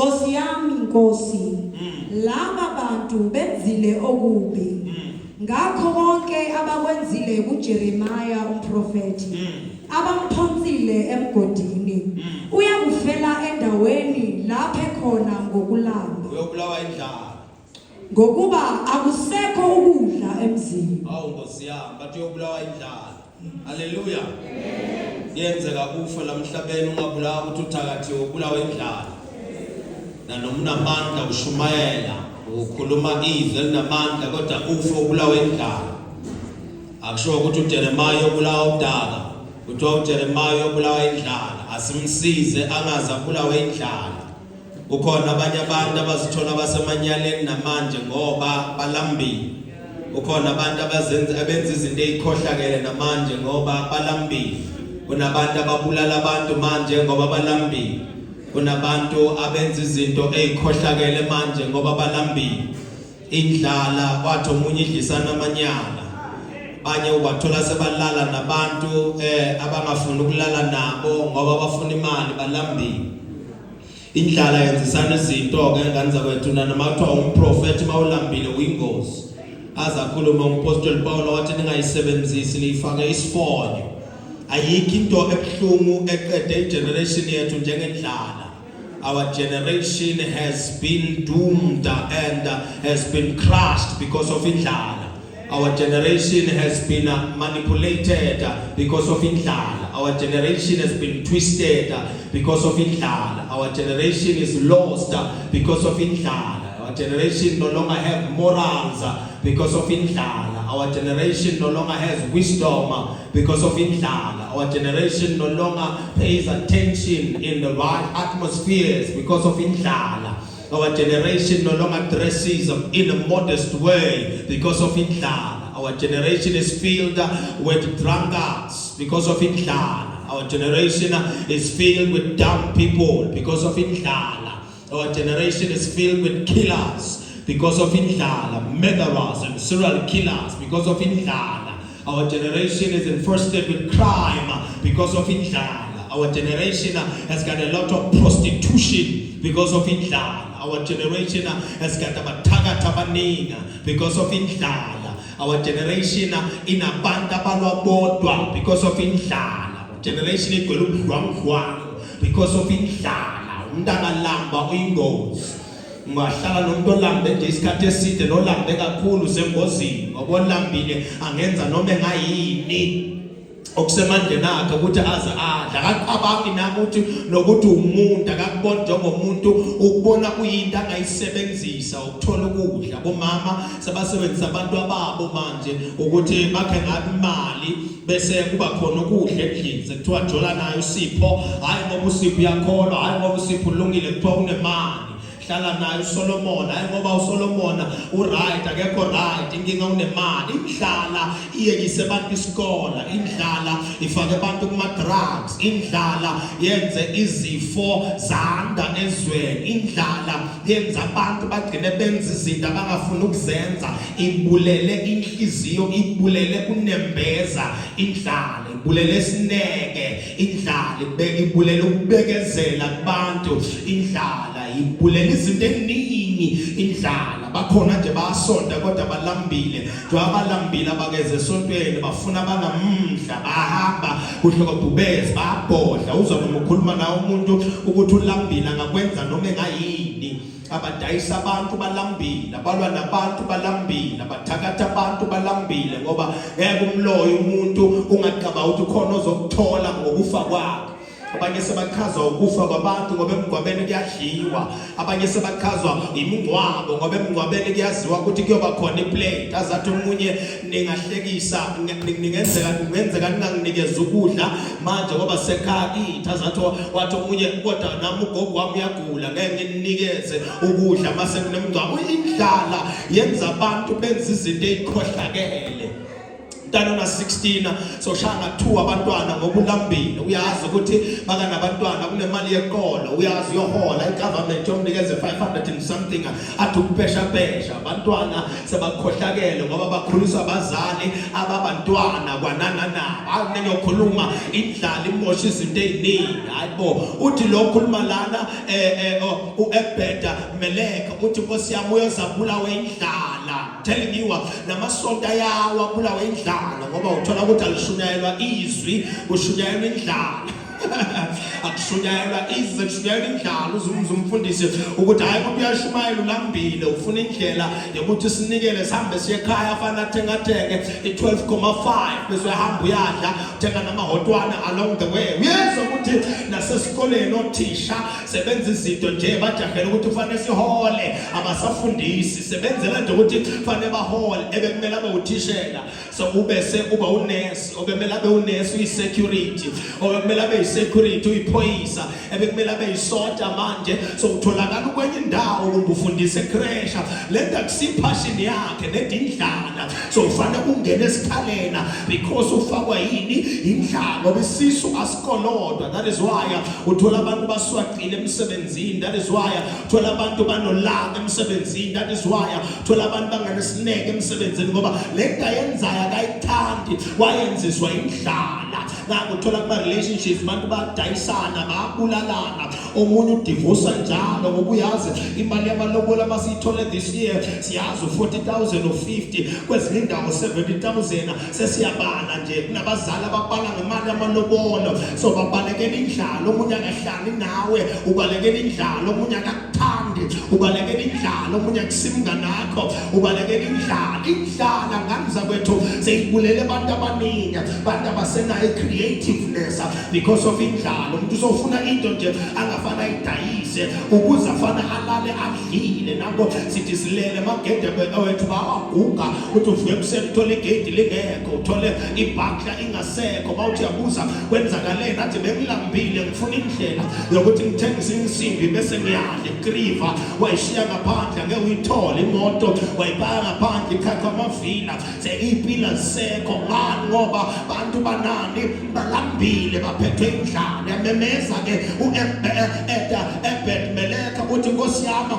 Nkosi yami Nkosi, laba bantu benzile okubi. Ngakho konke abakwenzile kuJeremiah umprofeti, abamphonsile emgodini, uyakufela endaweni lapha khona ngokulamba. Uyobulawa indlala. Ngokuba akusekho ukudla emzini. Hawu Nkosi yami, bathi uyobulawa indlala. Haleluya. Yenzeka ufa lamhlabeni ungabulawa ukuthi uthakathi ubulawa indlala. Nanomnamandla ushumayela, ukhuluma izwi elinamandla kodwa ufa ubulawa indlala. Akusho ukuthi uJeremiah ubulawa udaka, kuthiwa uJeremiah ubulawa indlala. Asimsize angaze abulawa indlala. Ukhona abanye abantu abazithola basemanyaleni namanje ngoba balambile. Ukhona abantu abenza izinto ezikhohlakele namanje ngoba balambile. Kunabantu ababulala abantu manje ngoba balambile. Kunabantu abenza izinto ezikhohlakele manje ngoba balambile. Indlala wathi omunye idlisana amanyala. Abanye ubathola sebalala nabantu abangafuni ukulala nabo ngoba bafuna imali balambile. Indlala yenzisana izinto ke ngani zakwethu namathiwa umprofeti mawulambile uyingozi. Azakhuluma umpostoli Paulo wathi ningayisebenzisi niyifake isifonyo. Ayikho into ebuhlungu eqede igeneration yethu njengendlala. Our generation has been doomed and has been crushed because of indlala. Our generation has been manipulated because of indlala. Our generation has been twisted because of indlala. Our generation is lost because of indlala. Our generation no longer have morals because of indlala. Our generation no longer has wisdom because of indlala. Our generation no longer pays attention in the right atmospheres because of indlala. Our generation no longer dresses in a modest way because of indlala. Our generation is filled with drunkards because of indlala. Our generation is filled with dumb people because of indlala. Our generation is filled with killers because of indlala, murderers and serial killers because of indlala. Our generation is infested with crime because of indlala. Our generation has got a lot of prostitution because of indlala. Our generation has got abathakathi abaningi because of indlala. Our generation inabantu abalwabodwa because of indlala. Generation igcwele ubudlwangudlwangu because of indlala. Umuntu angalamba uyingozi. Ungahlala nomuntu olambe nje isikhathi eside nolambe kakhulu sengozini ngoba olambile angenza noma engayini okusemandleni akhe ukuthi aze adla. Akacabangi nakuthi nokuthi umuntu akakubona njengomuntu ukubona kuyinto angayisebenzisa ukuthola ukudla. Bomama sebasebenzisa abantu ababo manje ukuthi bakhe ngabe imali bese kuba khona ukudla endlini sekuthiwa jola nayo uSipho. Hayi ngoba uSipho uyakholwa, hayi ngoba uSipho ulungile kuthiwa unemali. Hlala nayo uSolomon, hayi ngoba uSolomon uright akekho right, inkinga unemali. Indlala iyekise abantu isikole, indlala ifake abantu kuma drugs, indlala yenze izifo zanda ezweni, indlala yenza abantu bagcine benza izinto abangafuni ukuzenza, ibulele inhliziyo, ibulele unembeza, indlala ibulele isineke, indlala ibulele ukubekezela kubantu, indlala ibulele izinto eziningi. Indlala bakhona nje bayasonta kodwa balambile. Abalambile abakeze esontweni bafuna banamandla, bahamba kuhloko bubezi babhodla. Uzobe ukukhuluma nawe umuntu ukuthi ulambile angakwenza noma engayini. Abadayisa abantu balambile, abalwa nabantu balambile, abathakatha abantu balambile ngoba ngeke umloyo umuntu ungacaba ukuthi khona ozokuthola ngokufa kwakhe. Abanye sebakhazwa ukufa kwabantu ngoba emgwabeni kuyadliwa. Abanye sebakhazwa imingcwabo ngoba emgwabeni kuyaziwa ukuthi kuyoba khona iplate. Azathi umunye ningahlekisa ningenzeka ninganginikeza ukudla manje ngoba sekhaya kithi. Azathi wathi umunye kodwa nami ugogo wami uyagula ngeke nginikeze ukudla mase kunemingcwabo. Indlala yenza abantu benza izinto ezikhohlakele. Mntana 16 so shanga 2 abantwana ngobulambile uyazi ukuthi baka nabantwana kunemali yeqolo uyazi yohola igovernment yomnikeze 500 and something athi ukupesha pesha abantwana sebakhohlakele ngoba bakhuliswa abazali ababantwana kwanana aninyokhuluma indlala imosha izinto eziningi hayibo uthi lo khuluma lana uEbheda Meleka uthi Nkosi yami uyozabula weindlala telling you namasonto yawo abula weindlala ngoba uthola ukuthi alishunyayelwa izwi kushunyayelwa indlala akushunyayelwa izwi kushunyayelwa indlala uzumfundisi ukuthi hayi ukuthi uyashumayela ulambile ufuna indlela yokuthi sinikele sihambe siye ekhaya afana thengathenge i12.5 bese uyahamba uyadla thenga namahotwana along the way uyezwa ukuthi nasesikoleni othisha sebenza izinto nje bajahela ukuthi kufanele sihole abasafundisi sebenzela nje ukuthi kufanele bahole ebekumele abe uthishela so ubese uba unesi obemele abe unesi uyisecurity obekumele abe security uyiphoyisa ebekumele abe yisota manje so utholakala kwenye indawo kumbe ufundise ecrash lenta kusipassion yakhe nedindlala so ufanele ungene esikhalena because ufakwa yini indlala besisu asikolodwa that is why uthola abantu baswaqile emsebenzini that is why uthola abantu banolanga emsebenzini that is why uthola abantu banganesineke emsebenzini ngoba lento yenzayo akayithandi wayenziswa indlala ngakho uthola kuma relationships abantu badayisana babulalana omunye udivorce njalo ngoba uyazi imali yamalobola masiyithole this year siyazi 40,000 or 50 kwezinye indawo 70,000 sesiyabala nje kunabazali ababhala ngemali yamalobolo so babalekela indlala omunye akahlali nawe ubalekela indlala omunye akakuthandi ubalekela indlala omunye akusimga nakho ubalekela indlala ngamza kwethu seyibulele abantu abaningi abantu abasenayo creativeness because of indlala umuntu usofuna into nje angafana idayise ukuze afana alale adlile nabo sithi silele magede wethu bawaguga uthi uvuke ekuseni uthole igate lingekho uthole ibhakla ingasekho bawuthi yabuza kwenzakaleni athi bengilambile ngifuna indlela yokuthi ngithengise insimbi bese ngiyadla ikriva wayishiya ngaphandle ngeke uyithole imoto wayibhaya ngaphandle ikhakha amavila seyipila zisekho ngani ngoba abantu banani balambile baphethwe indlala yamemeza ke uEbheda Meleka uthi Nkosi yami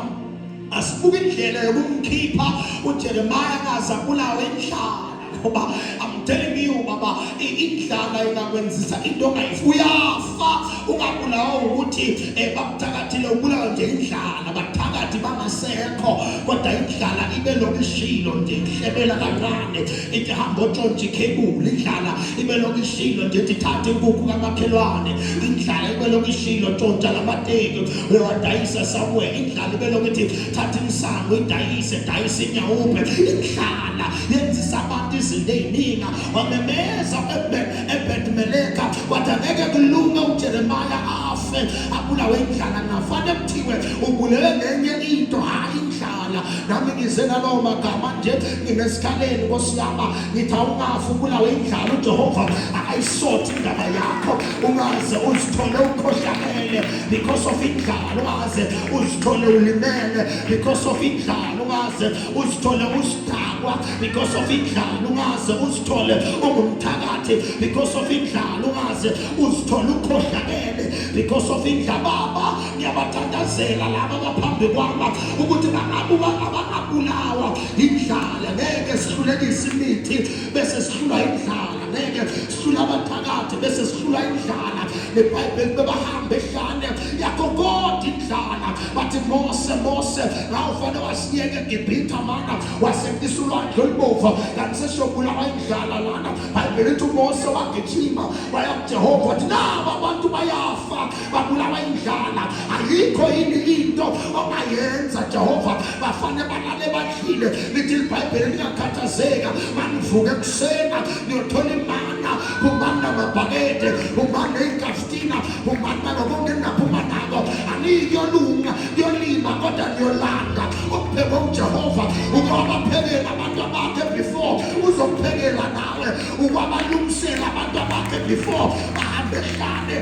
asibuke indlela yokumkhipha uJeremiah ngazabulawe indlala ngoba I'm telling you baba indlala ingakwenzisa into ongayifuyafa ungabulawa ukuthi bakuthakathile ubulawa nje indlala bathakathi bangasekho kodwa indlala ibe lokishilo nje ihlebela kancane ithi hamba otshontshe ikhebuli indlala ibe lokishilo nje ithi thatha inkukhu kamakhelwane indlala ibe lokishilo ntshontsha lamateki uyawadayisa somewhere indlala ibe lokuthi thatha insango idayise inyawuphe indlala yenzisa abantu izinto eziningi wamemeza uEbheda Meleka wathi angeke kulunge uJeremiah afe abulawe indlala ngafane kuthiwe ubulele ngenye into hayi indlala nami ngize nalowo magama nje nginesikhaleni Nkosi yami ngithi awungafi ubulawe indlala uJehova akayisothi indaba yakho ungaze uzithole ukhohlakele because of indlala ungaze uzithole ulimele because of indlala ungaze uzithole usidakwa because of indlala ungaze uzithole ungumthakathi because of indlala ungaze uzithole ukhohlakele because of indlala baba ngiyabathandazela laba abaphambi kwami ukuthi bangabulawa indlala ngeke sihlulekise imithi bese sihlula indlala ngeke sihlula abathakathi bese sihlula indlala leBhayibheli bebahambe ehlane yakho kodwa indlala bathi Mose ngawufana wasiyeke eGibhithe mana wasekisa ulwandle olubomvu kanti seshobulawa indlala lana Bhayibheli lithi uMose wagijima waya kuJehova wathi naba abantu bayafa babulawa indlala ayikho yini into ongayenza Jehova bafane balale badlile lithi iBhayibheli lingakhathazeka manivuke ekuseni ngiyothola imana kumana mabhakede kumana ikaftina kumana konke naphuma nako aniyolunga yolima kodwa niyolanda ukupheka uJehova ukubaphekela abantu bakhe before uzophekela nawe ukubalungisela abantu bakhe before bahambe ehlane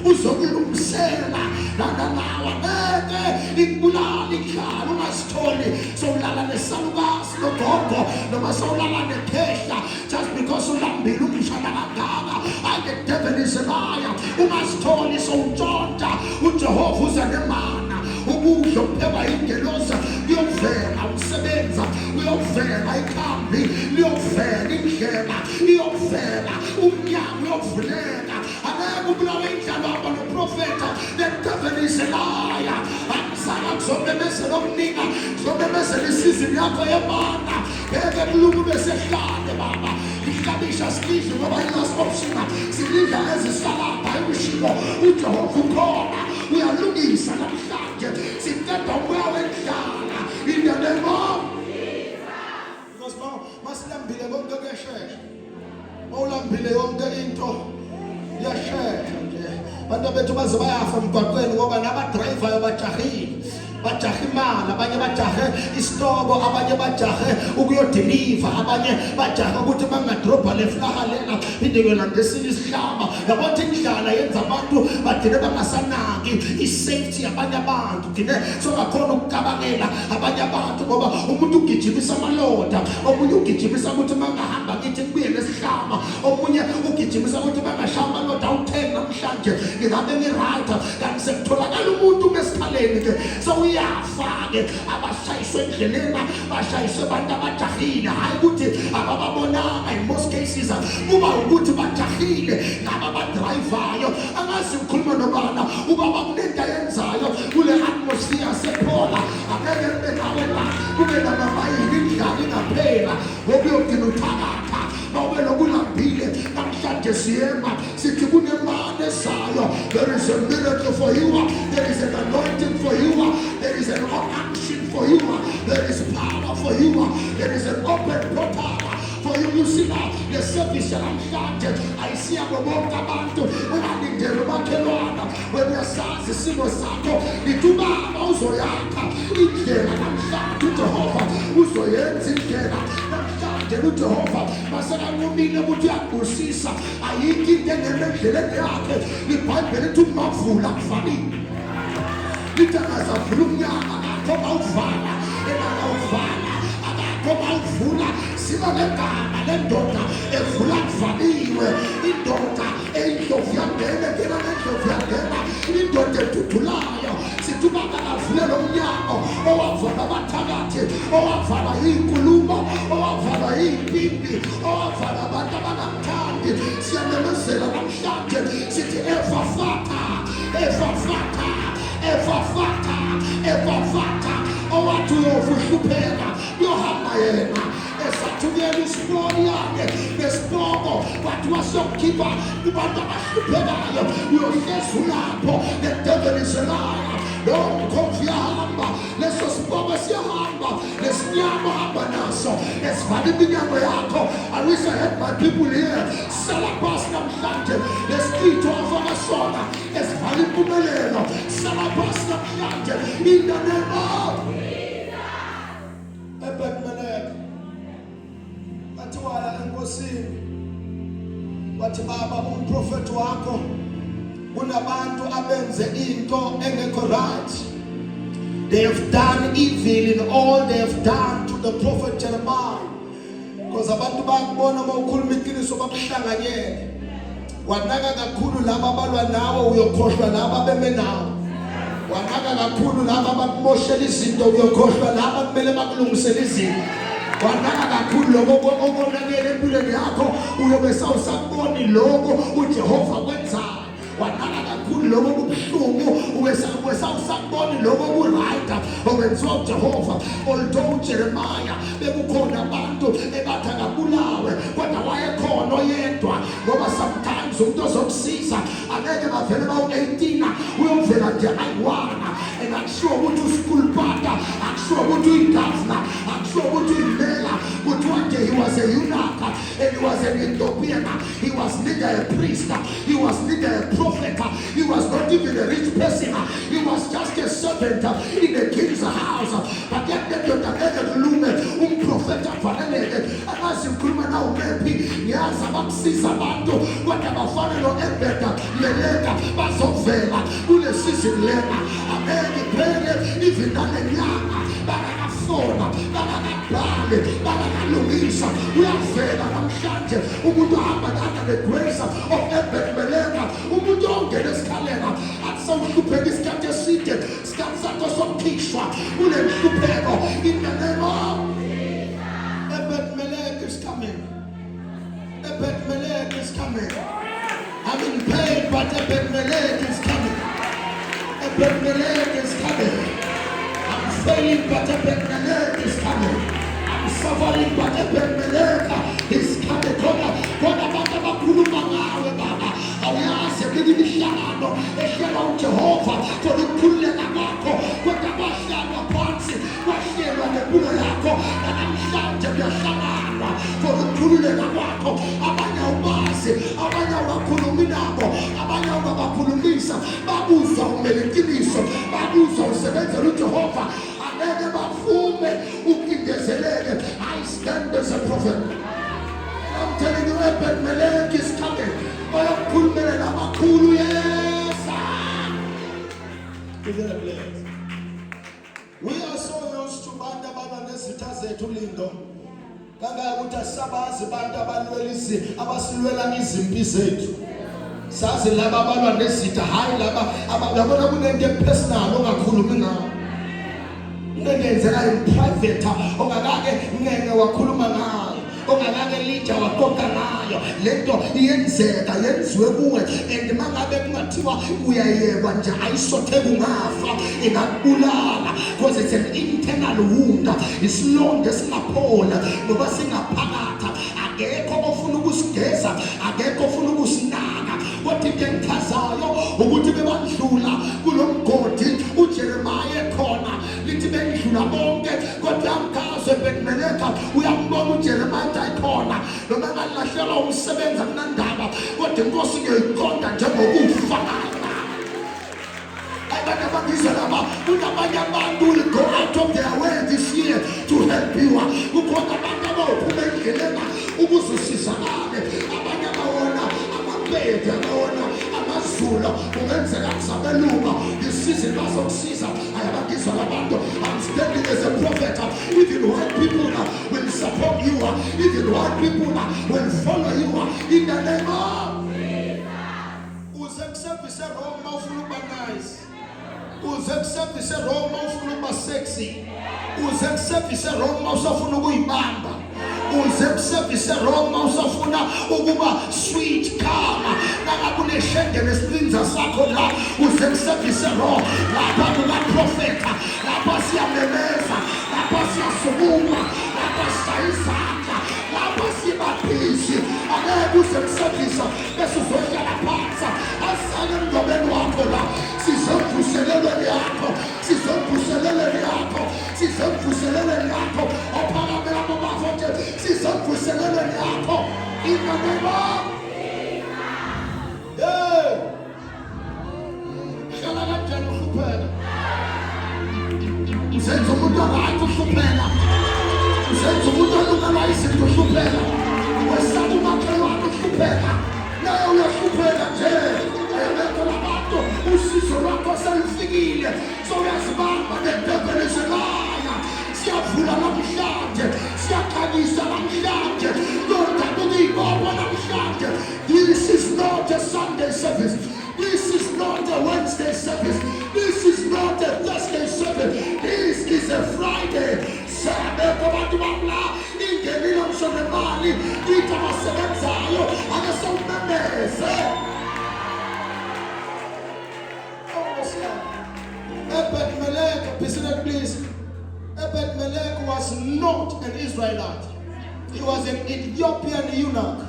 uzokulungisela nawe ngeke ikubulala indlala ungasitholi sowulala nesalukazi nogogo noma sowulala nekhehla usulambile umshana kangaka. The devil is a liar. Ungazitholi sowuntshontsha. uJehova uza nemana ukudla okuphekwa ingelosi kuyovela, ukusebenza uyovela, ikhambi liyovela, indlela iyovela, umnyango uyovuleka. Angeke ubulawe indlala wabo noprofeta. The devil is a liar. Akusala kuzomemezela okuninga, kuzomemezela isizini yakho yemana. Ngeke kulungu besehlane baba. Ihlabisha sidle ngoba i-last option sidla ezisalapha ebushilo. uJehova ukhona uyalungisa namhlanje. Siceda umoya wendlala in the name of Jesus. Because masilambile konke kuyashesha. Mawulambile yonke into iyashesha nje. Abantu bethu baze bayafa emgwaqweni ngoba nabadrayivayo bajahile. Bajahe imali, abanye bajahe isitobo, abanye bajahe ukuyodeliva, abanye bajahe ukuthi bangadrobha le flaha lena indikela ngesinye isihlaba. Yabona indlala yenza abantu bagcine bangasanaki i-safety yabanye abantu, gcine sokakhona ukukabangela abanye abantu ngoba umuntu ugijimisa amaloda, omunye ugijimisa ukuthi bangahamba ngithi kubuye nesihlaba, omunye ugijimisa ukuthi bangashaya amaloda awu-10 namhlanje ngingabe ngi-right, kanti sekutholakala umuntu besikhaleni ke uyafake abashayiswe endleleni, bashayiswe abantu abajahile. Hayi ukuthi abababonanga, in most cases kuba ukuthi bajahile laba badrayivayo. Angazi ukhuluma nobana ubaba kunento ayenzayo kule atmosphere sephola. Angeke kube nawe la kube namamayini indlala ingaphela ngokuyogcina uthakatha nobe nokulambile. Namhlanje siyema sithi kunemali ezayo. There is a miracle for you, there is an anointing for you, there is an action for you, there is power for you, there is an open portal for you. You see now the service namhlanje ayisiya bonke abantu ungalindele umakhelwana weyasazi isimo sakho itubaba uzoyakha indlela namhlanje. uJehova uzoyenza indlela namhlanje. uJehova masekanqumile ukuthi uyagusisa ayikho into engendleleni yakhe. iBhayibheli lithi umavula kufanele lithi angazavula umnyaka akho bawuvala engakawuvala akho bawuvula. Siba negama lendoda evula kuvaliwe, indoda eyindlovu yangena ngena nendlovu yangena, indoda edudulayo. Sithi ubaba akavule lo mnyango owavala abathakathi, owavala iy'nkulumo, owavala iy'mpimbi, owavala abantu abangamthandi. Siyamemezela namhlanje sithi evafata, evafata, evafata, evafata. Owathi uyovuhlupheka yohamba yena esathukela isiponi yakhe nesipoko, wathi wasokukhipha kubantu abahluphekayo uyohlezi ulapho. The devil is a liar. Lo mkhovu uyahamba, leso sipoko siyahamba, lesinyama hamba naso esivala iminyango yakho. I wish I had my people here. Salabas namhlanje lesichitho afaka sona esivala impumelelo. Salabas namhlanje in the name of Ebedmeleke. Wathi waya enkosini wathi baba umprofeti wakho kunabantu abenze into engekho right. They have done evil in all they have done to the prophet Jeremiah. Because abantu bakubona mawukhuluma iqiniso bakuhlanganyele. Wanaka kakhulu laba abalwa nawe uyokhohlwa laba beme nawe. Wanaka kakhulu laba bakumoshela izinto uyokhohlwa laba kumele bakulungisele izinto. Wanaka kakhulu lokho okonakele empilweni yakho uyobe sawusaboni lokho uJehova kwenzayo. Wanaka kakhulu lokho kubuhlungu uwe sawusaboni lokho ku-right okwenziwa uJehova. Although uJeremiah bekukhona abantu ebathi akabulawe kodwa wayekhona oyedwa ngoba sometimes umuntu ozokusiza angeke bavele bawu-18 uyovela nje ayi-1 and akushiwo ukuthi usikulpata, akushiwo ukuthi uyi-governor, akushiwo ukuthi uyi-mayor, but one day he was a eunuch and he was an Ethiopian. He was neither a priest, he was neither a prophet, he was not even a rich person, he was just a servant in the king's house. But yet the lume umprofeta faneleke akazi ukhuluma na umepi ngiyazi abakusiza abantu kodwa bafana no-Ebeda Meleka bazovela kule season lena. Ameni phele even nalenyanga bakakafona bakakabhala abanye bakalungisa uyavela namhlanje umuntu ahamba under the grace of Ebed-Melech, umuntu ongena esikhaleni athi sawuhlupheka isikhathi eside, isikhathi sakho sokukhishwa kule nhlupheko in the name of Ebed-Melech is coming. Ebed-Melech is coming. I'm in pain, but Ebed-Melech is coming. Ebed-Melech is coming. I'm failing, but Ebed-Melech is coming. I'm suffering, but Ebed-Melech is coming. Kona bata bakhuluma ngawe baba, awuyazi imihlangano ehlelwa uJehova for ukukhululeka kwakho, kodwa bahlala phansi bahlelwa ngempilo yakho, namhlanje kuyahlangana for ukukhululeka kwakho. Abanye awubazi, abanye awakhulumi nabo, abanye awabakhulumisa, babuzwa umele iqiniso, babuzwa usebenzela uJehova, angeke bavume ukindezeleke. I stand as a prophet. I'm telling you, Ebed-Melech is coming. Bayakhulumela namakhulu, yes. Isn't it blessed? We are so used to bantu abanezitha zethu lindo. Kangaka ukuthi asabazi bantu abalwelisi abasilwela izimpi zethu. Sazi laba abalwa nezitha, hayi laba ababona kunento personal ongakhulumi ngayo. Ngenzeka in private ongakake ngeke wakhuluma ngayo, ongakake lija waqoqa ngayo, lento iyenzeka yenziwe kuwe, and mangabe kungathiwa uyayekwa nje ayisothe kungafa ingakubulala, because it's an internal wound, isilonda singaphola ngoba singaphakatha. Akekho ofuna ukusigeza, akekho ofuna ukusinaka, kodwa into engichazayo ukuthi bebandlula kulomgodi uJeremiah khona, lithi bendlula bonke kodwa amkhaze Ebed-Melech uyambona uJeremiah khona, noma ngalahlela umsebenzi akunandaba, kodwa inkosi ngiyiqonda njengokufana. Unabanye abantu will go out of their way this year to help you. Kukhona abantu abawuphuma endleleni ukuzusizakale, abanye abawona amabhedi, abawona amazulu, kungenzeka kusabelunga isizini bazokusiza. Ayabangizwa labantu. I'm standing as a prophet. Even white people will support you, even white people will follow you in the name of uzekusebenzisa Roma ufuna ukuba nice, uzekusebenzisa Roma ufuna ukuba sexy, uzekusebenzisa Roma usafuna ukuyibamba, uzekusebenzisa Roma usafuna ukuba sweet calm, nakabuneshende nesiprinza sakho la, uzekusebenzisa Roma lapha kukaprofeta, lapha siyamemeza, lapha siyasukuma, lapha siyayizandla, lapha sibabhizi. Angeke uzekusebenzisa bese uzohlala phansi, asale emngcwabeni wakho la, sizomvuselelweni yakho, sizomvuselelweni yakho, sizomvuselelweni yakho, ophakame lapho bafothe, sizomvuselelweni yakho in the name of hlala kanjani uhlupheka? Uzenza umuntu right uhlupheka, uzenza umuntu olungela izinto uhlupheka, wesaba umakhelwane uhlupheka, naye uyahlupheka nje. Ayabekho labantu usizo lwakho selufikile, so uyazibamba, the devil is a liar. Siyavula namhlanje, siyakhanyisa namhlanje, nondabuka iy'bopho namhlanje. This is not a Sunday service. This is not a Wednesday service. This is not a Thursday service. This is a Friday. Sabekho abantu bamla ingenile umshonemali ithi abasebenzayo akasawumemeze. Ebed-Melech, President, please. Ebed-Melech was not an Israelite. He was an Ethiopian eunuch.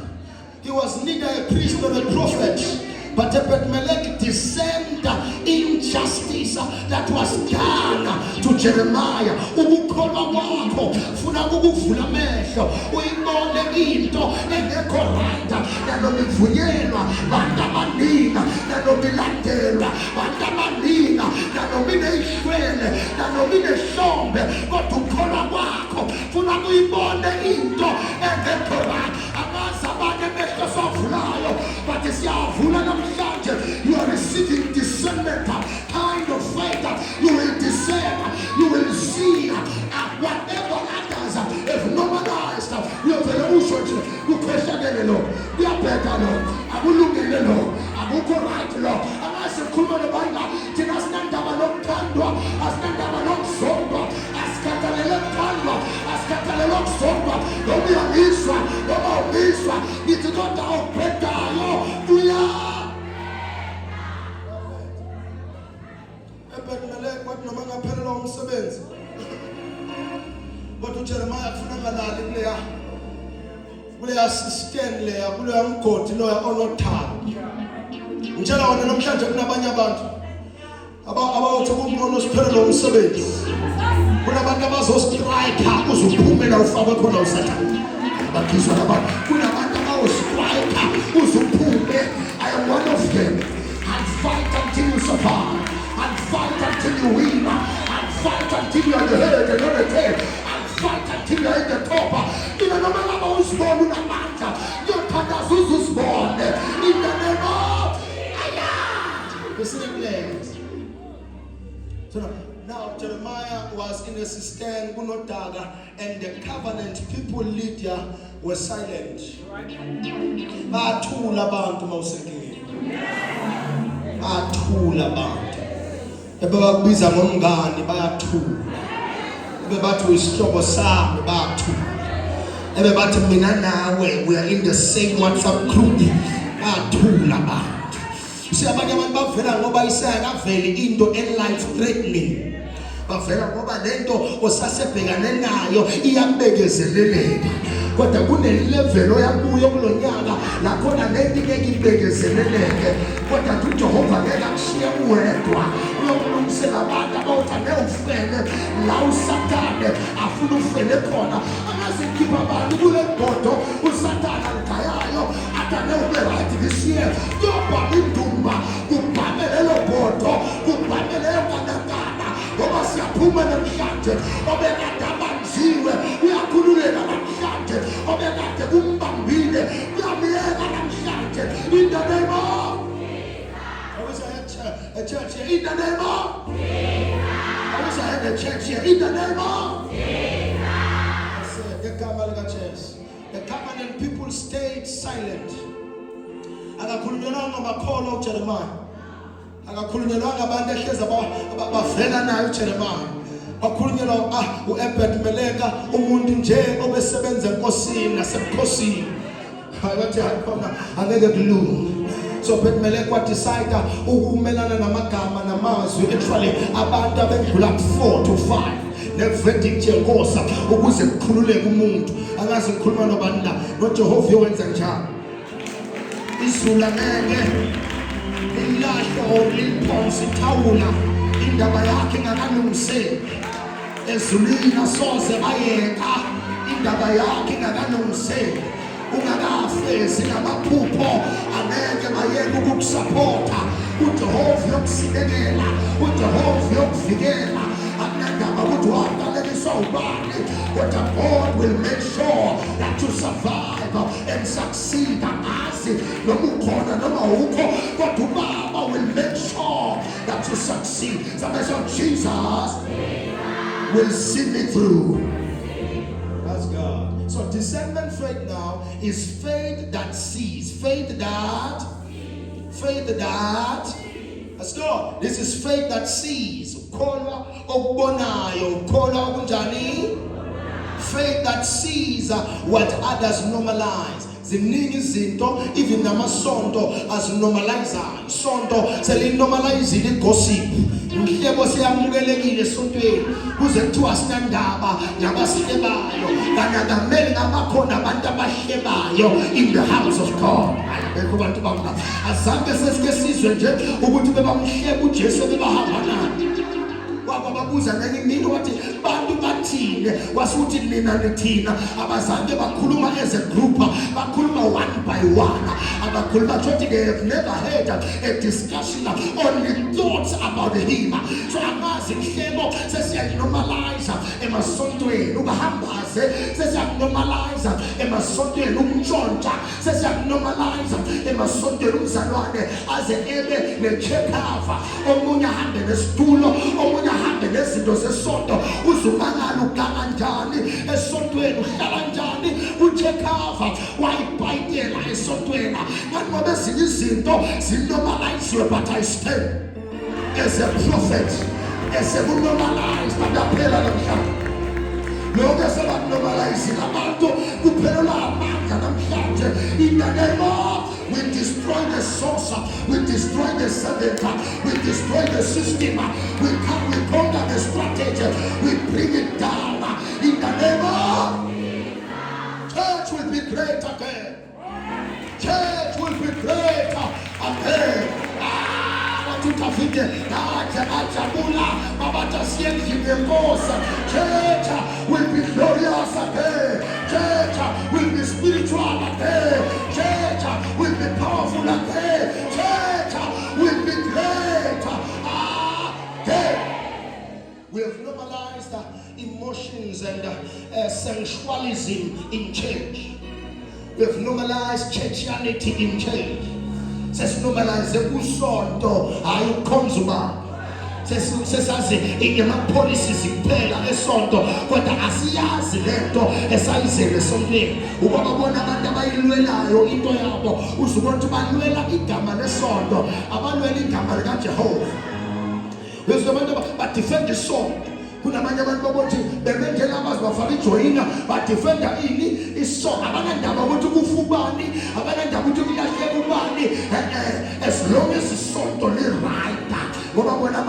He was neither a priest nor a prophet. But Ebed-Melech discerned injustice that was done to Jeremiah. Ukukholwa kwakho funa ukuvula amehlo uyibone into engekho right, nanobivunyelwa bantu abaningi, nanobilandelwa bantu abaningi, nanobinehlwele, nanobinehlombe, kodwa ukukholwa kwakho funa uyibone into engekho right. Amazi abanye amehlo savulayo, but siyavula namhlanje. You are receiving discernment, kind of faith. You will discern, you will see whatever others have not umsebenzi. Kodwa uJeremiah kufuna ngalali kuleya stand leya kuleya mgodi loya onothando. Ngitshela wona namhlanje kunabanye abantu abawothi kungcono siphele lo msebenzi. Kunabantu abazostrike uzuphumela ufakwe khona usathane. Bakizwa labantu kunabantu abawostrike uzuphume. I am one of them. And fight until you survive. And fight until you win. And fight until you are the head and not the tail. And fight until you are in the top. Ina noma ngaba uzibona unamandla. Ngiyothandaza uzuzibone. In the name of So now Jeremiah was in a cistern, Gunodaga, and the covenant people Lydia were silent. Bathula abantu mawusekile. Bathula abantu. Ebebakubiza ngomngani bayathula. Ebebathi isihlobo sami bayathula. Ebebathi mina nawe we are in the same WhatsApp group. Bathula abantu. Abanye abantu bavela ngoba isayakaveli into life threatening. Bavela ngoba lento osasebhekane nayo iyabekezeleleka. Kodwa kune level oyakuyo kulonyaka lakhona lento ngeke ibekezeleleke. Kodwa uJehova ngeke akushiye uwedwa. Uyokulungisela abantu abawuthande ufele la uSathane afuna ufele khona. Angazikhipha abantu kule bodo uSathane aligayayo atane ube right this year. Yoba indumba kubhamele lo bodo kubhamele kanakana. Ngoba siyaphuma namhlanje obekade abanziwe uyakhululeka namhlanje obekade kumbambile kuyamyeka namhlanje in the name of I wish I had a church here in the name of I wish I had a church here in the name of I said the covenant people stayed silent. Akakhulunyelanga ngamakhono uJeremiah. Akakhulunyelanga abantu ehleza bavela nayo uJeremiah. Bakhulunyelwa uEbed Meleka umuntu nje obesebenza enkosini nasebukhosini. Bathi khona angeke kulunge. So uEbed Meleka decide ukumelana namagama namazwi actually abantu abendlula 4 to 5 neverdict yenkosi ukuze kukhululeke umuntu. Angazi ngikhuluma nobani la noJehova wenza njalo. Izulu ngeke ilahle liphonsi thawula indaba yakhe ngakalungiseki. Ezulwini asoze bayeka indaba yakhe ngakalungiseki. Ungakafezi ngamaphupho angeke bayeke ukukusupporta. uJehova yokusikekela, uJehova yokuvikela. Akunandaba ukuthi uhambalekiswa ubani, but God will make sure that you survive and succeed. Amazi noma ukhona noma ukho, but uBaba will make sure that you succeed. Somebody say Jesus will see me through. That's God. So discernment faith now is faith that sees. Faith that. Let's go. This is faith that sees. Ukholwa okubonayo, ukholwa okunjani? Faith that sees what others normalize. Ziningi izinto even namasonto azinormalizayo. Sonto selinormalizile igossip. Mhlebo siyamukelekile esontweni kuze kuthiwa sinandaba nabasihlebayo kanti akamele ngabakhona abantu abahlebayo in the house of God. Ayabekho abantu bamla azange sesike sizwe nje ukuthi bebamhleba uJesu bebahamba naye. Babuza ngenye into wathi bantu bathile wasuthi mina nithina abazange bakhuluma as a group bakhuluma one by one abakhuluma ukuthi they have never had a discussion only thoughts about him. So amazi ihlebo sesiyayinormalize emasontweni ubahambaze sesiyakunormalize emasontweni umntshontsha sesiyakunormalize emasontweni umzalwane aze ebe nechekhava omunye ahambe nesitulo omunye ahambe nezinto zesonto uzumangala ugala njani esontweni uhlala njani uchekhava wayibhayitela esontweni kanti ngoba ezinye izinto zinormaliziwe but I stand as a prophet as a normalized ndaphela namhlanje lokho sebakunormalize abantu kuphelela amandla namhlanje in the name of we destroy the source, we destroy the servant, we destroy the system, we conquer the strategy, uDavide athi ajabula babathi asiyendlini yenkosi. Church will be glorious again. Church will be spiritual again. Church will be powerful again. Church will be great again. We have normalized emotions and sensualism in church. We have normalized churchianity in church. Sesinormalize usonto hayi ukhonzuma. Sesazi policies kuphela esonto kodwa asiyazi lento esayizele esontweni. Ubabona abantu abayilwelayo into yabo uzubona ukuthi balwela igama lesonto, abalwela igama likaJehova. Bese abantu ba-defend isonto. Kunamanye abantu babothi bebengena abazi bafaka ijoyina ba-defenda ini isonto. Abanandaba ukuthi kufubani, abanandaba ukuthi kuyahleka ubani. As long as isonto li-right, ngoba bona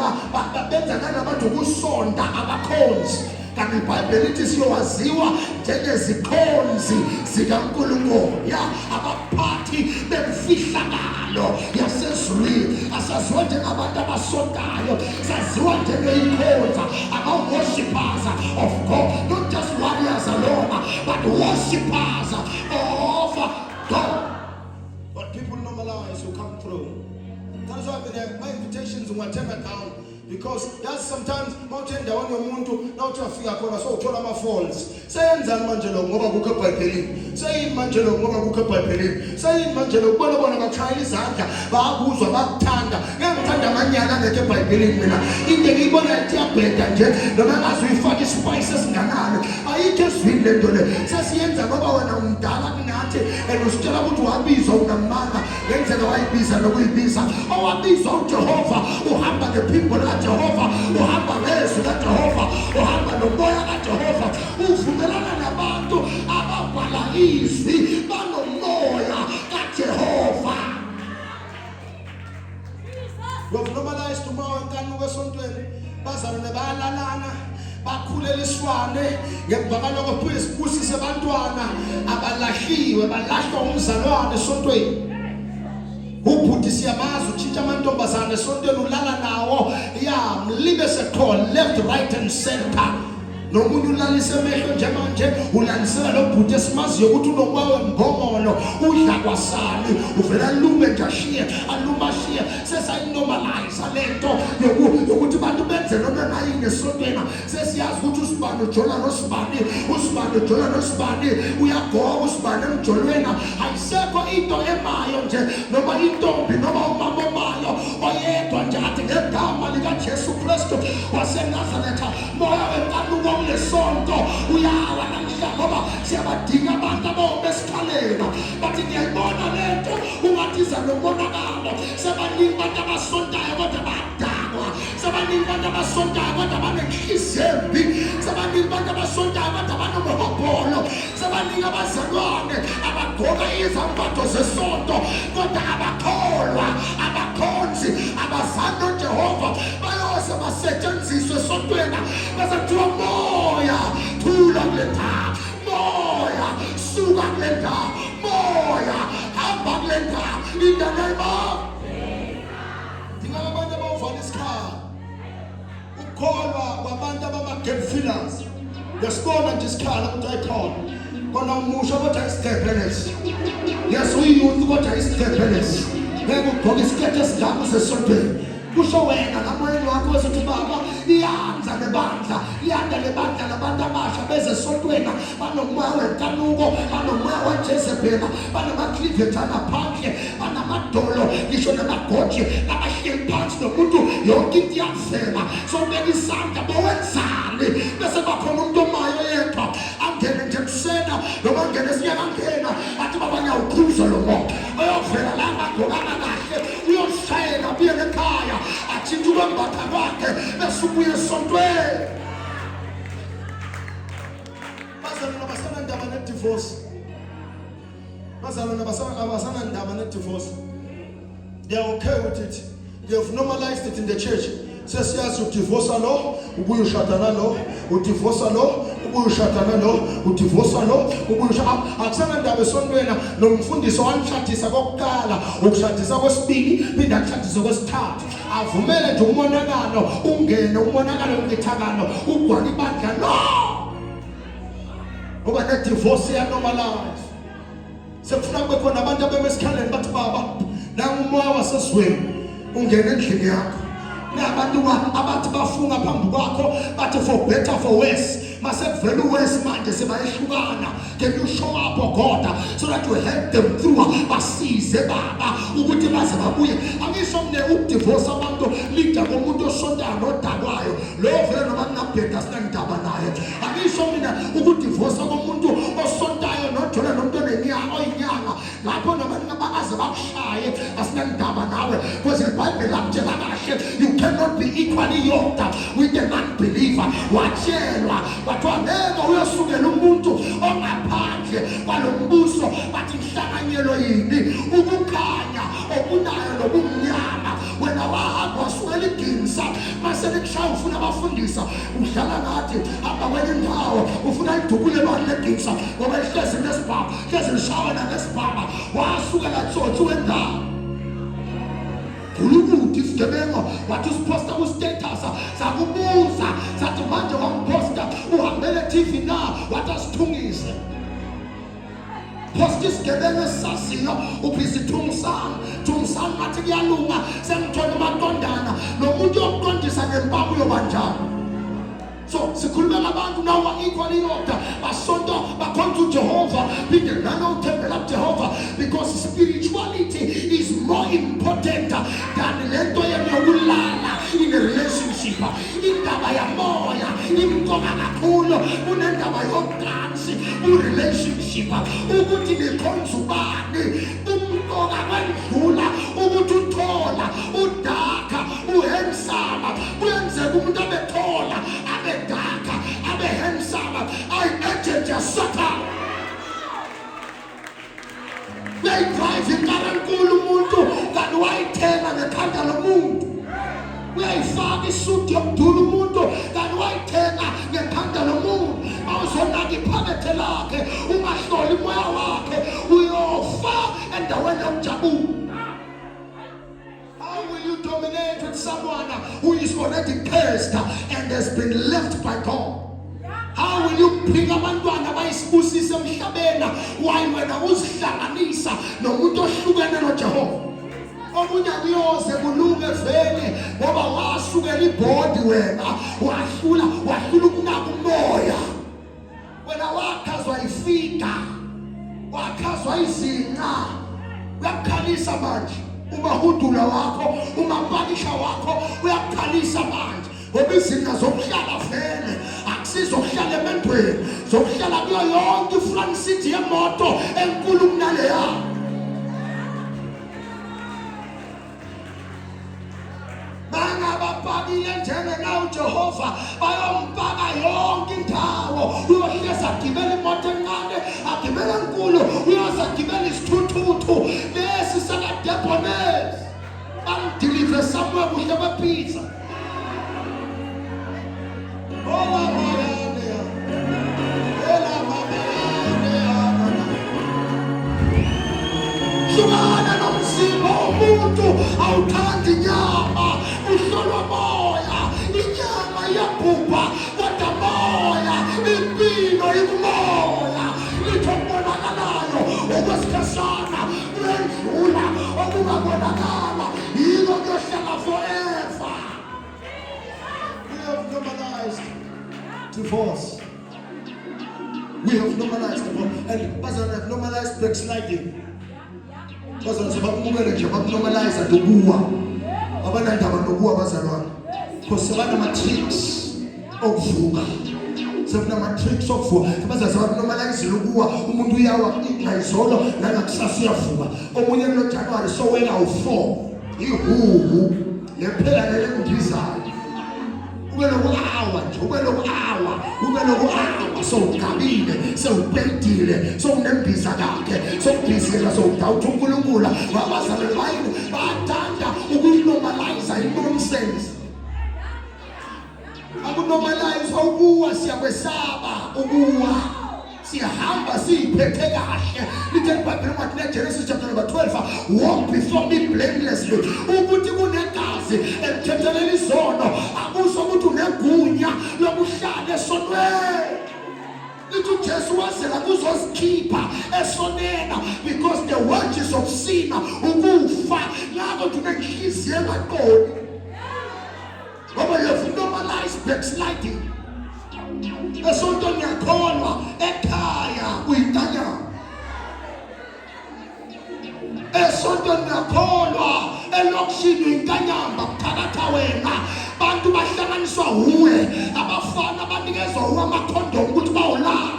benza nalabantu kusonta abakhonzi. Kanti iBhayibheli lithi siyowaziwa njengezikhonzi zikaNkulunkulu. Ya abaphathi bemfihlakalo yasezulwini. Asaziwa njengabantu abasontayo, saziwa njengeyinkonza, ama-worshippers of God. Not just warriors alone, but worshippers of God. But people normalize who come through. That's why my invitations will turn down. Because that's sometimes mountain down your muntu now traffic khona so uthola ama falls. Sayenzani manje lo ngoba kukho eBhayibhelini. Sayini manje lo ngoba kukho eBhayibhelini. Sayini manje lo bona bachayela izandla bayakuzwa bakuthanda. Ngiyangithanda amanyala ngeke eBhayibhelini mina. Into ngiyibona ithi yabheda nje noma ngazi uyifaka spices nganalo. Ayikho ezwini lento le. Sesiyenza ngoba wena umdala kunathi usitshela ukuthi wabizwa unamanga ngenzeka wayibiza nokuyibiza. Owabizwa uJehova uhamba ngephimbo Jehova, uhamba ngezwi kaJehova, uhamba nomoya kaJehova, uvumelana nabantu ababhala izwi banomoya kaJehova. We have normalized tomorrow enkanuko esontweni bazalwane bayalalana bakhulela iswane ngemvakalo kophile sibusise abantwana abalahliwe balahlwa umzalwane esontweni. Ubhuti siyamazi utshintsha amantombazane esontweni ulala nawo ya mlibe sector left right and center. Nomunye ulalise emehlo njemanje ulalisela lo bhuti esimaziyo ukuthi unomoya wembongolo udla kwasani uvela lume nje ashiye alumashiye. Sesayinormalize lento yokuthi abantu benze noma ngayini esontweni. Sesiyazi ukuthi usibani ujola nosibani, usibani ujola nosibani, uyagoba usibani emjolweni. Ayisekho into emayo nje noma intombi noma umama omayo oyedwa nje athi ngegama likaJesu Kristu waseNazaretha moya wenkanuko lesonto uyawa namhla ngoba siyabadinga abantu ababesikhalela. Bathi ngiyayibona lento ungathiza nomonakalo. Sebaningi abantu abasontayo kodwa badakwa. Sebaningi abantu abasontayo kodwa banenhliziyo embi. Sebaningi abantu abasontayo kodwa banobuhobholo. Sebaningi abazalwane abagqoka izambatho zesonto kodwa abakholwa, abakhonzi, abazali noJehova bayose basetshenziswe esontweni. Bese kuthiwa moya thula kule ndawo, moya suka kule ndawo, moya hamba kule ndawo. In the name of dinga abantu abawuvala isikhala ukukholwa kwabantu abama-gap fillers. Yasibona nje isikhala ukuthi ayikhona kona umusha kodwa isigebhelesi. Yes uyiyouth kodwa isigebhelesi. Ngeke ugqoke isiketi esidlamu sesontweni. Kusho wena namoyeni wakho wezothi baba liyanza lebandla, liyanda lebandla labantu abasha bezesontweni banomoya wenkanuko, banomoya wejezebhela, banamaklivethi angaphandle, banamadolo ngisho namagoji abahleli phansi nomuntu yonke into iyavela. Sobeka isandla bowenzani bese bakhona umuntu omayo yedwa angene nje kusena noma angene esinyaka angena athi baba ngiyawukhuza lo moya oyovela la ngagqokanga kahle uyoshayela abuye ekhaya atshintshe ukwembatha kwakhe bese ubuye esontweni. Bazalwane basanandaba ne-divorce. Bazalwane basanandaba ne-divorce. They are okay with it. They have normalized it in the church. Sesiyazi udivosa lo ubuye ushadana lo, udivosa lo ubuye ushadana lo, udivosa lo ubuye ushadana. Akusanandaba esontweni nomfundisi wanishadisa kokuqala ukushadisa kwesibili phinda kushadisa kwesithathu. avumele nje umonakalo ungene, umonakalo ungithakalo ugcwala ibandla. No, ngoba le divorce yanormalize. Sekufuna kube khona abantu abemesikhaleni bathi baba nangu umoya wasesizweni ungena endlini yakho. Nabantu abathi bafunga phambi kwakho bathi for better for worse. Masekuvela uwesi manje sebayehlukana. Can you show up, oh God, so that you help them through? Basize baba ukuthi baze babuye. Angisho mne ukudivorce abantu lida komuntu osondayo nodakwayo lo vele noma ngabheda sinandaba naye. Angisho mina ukudivorce komuntu osondayo nojola nomuntu oyinyanga lapho nabantu abaze bakushaye asinandaba nawe, because iBhayibheli lakutshela kahle you cannot be equally yoked with an unbeliever. Watshelwa bathiwa ngeke uyosukela umuntu ongaphandle kwalombuso bathi inhlanganyelo yini ukukhanya okunayo nobumnyama. Wena wahamba wasukela iginsa mase likushaya ufuna abafundisa udlala ngathi hamba kwenye indawo ufuna lidubule abantu leginsa ngoba lihlezi nesibhaba hlezi lishawa nanesibhaba wasukela tsotsi wendawo. Kulukuthi isigebengo wathi usiposta ku-status sakubuza sathi manje wamposta uhambele TV na wathi asithungise. Posta isigebengo esisasiyo ubhizi thungisana ngathi kuyalunga sengithole amaqondana nomuntu yokuqondisa ngempambo yobanjani. So sikhuluma ngabantu now equally yoked basonto bakhonza uJehova phinde nanothembela kuJehova, because spirituality is more important than lento yokulala in a relationship. Indaba yamoya imqoka kakhulu kunendaba yocansi ku-relationship. Ukuthi nikhonza ubani umqoka kwendlula ukuthi uthola udaka uhensama kuyenzeka umuntu abethola abedaka abehensama ayi-agent yaSathane. Uyayidrayiva inkara enkulu umuntu kanti wayithenga ngekhanda lomuntu. Uyayifaka isuti yokudula umuntu kanti wayithenga ngekhanda lomuntu. Mawuzonaka iphakethe lakhe ungahloli umoya wakhe uyofa endaweni yokujabula. How will you dominate with someone who is already cursed and has been left by God? How will you bring abantwana bayisibusise emhlabeni while wena uzihlanganisa nomuntu ohlukene noJehova? Omunye kuyoze kulunge vele ngoba wasukela ibhodi wena wahlula ukunaka umoya. Wena wakhazwa ifika wakhazwa izinqa uyakukhalisa manje. Umahudula wakho umapakisha wakho uyakukhalisa manje ngoba izinqa zokuhlala vele akusizokuhlala emendweni, zokuhlala kuyo yonke ifront seat yemoto enkulu kunaleya. Bangabapakile njengenawo uJehova bayompaka yonke indawo. Uyohleza agibela imoto encane agibela enkulu uyoza agibela isithuthuthu lesi sakaDeponez bangidilive somewhere kuhle kwepizza. Hlukana nomzimba womuntu awuthandi inyama, uhlolwa moya. Inyama iyabhubha kodwa moya impilo ikumoya. Litho okubonakalayo okwesikhashana kuyendlula okungabonakala yiko kuyohlala forever. We have normalized divorce. We have normalized divorce. And bazana have normalized backsliding. Bazana sebakumukele nje bakunormalize ukuwa. Abanandaba nokuwa bazalwane. Because sebana tricks okuvuka. Sebana tricks okuvuka. Bazana sebakunormalize ukuwa. Umuntu uyawa ngayizolo nangakusasa uyavuka. Omunye no January so wena u4. Ihuhu lephela lele kundizayo. Ubelokhu-awa sowugabile sewupeyitile sowunembiza kakhe sowubhizela sowudawuthi uNkulunkulu wabazalwane bayini bathanda ukuyinormalize i-nonsense. Akunormalize ukuwa siyakwesaba ukuwa siyahamba siyiphethe kahle. Lithi iBhayibheli ngathi Genesis chapter number 12, walk before me blamelessly. Ukuthi kunegazi elithethelela izono, akusho ukuthi unegunya lokuhlala esonweni. Little Jesu wazela kuzosikhipha esonena, because the wages of sin ukufa. Ngakho tunenhliziyo engaqoni. Ngoba you have normalized backsliding. Esontweni ngiyakholwa, ekhaya uyintanyana. Esontweni ngiyakholwa, elokishini uyintanyamba kuthakatha wena. Bantu bahlanganiswa huwe, abafana banikezwa huwe amakhondomu ukuthi bawolala.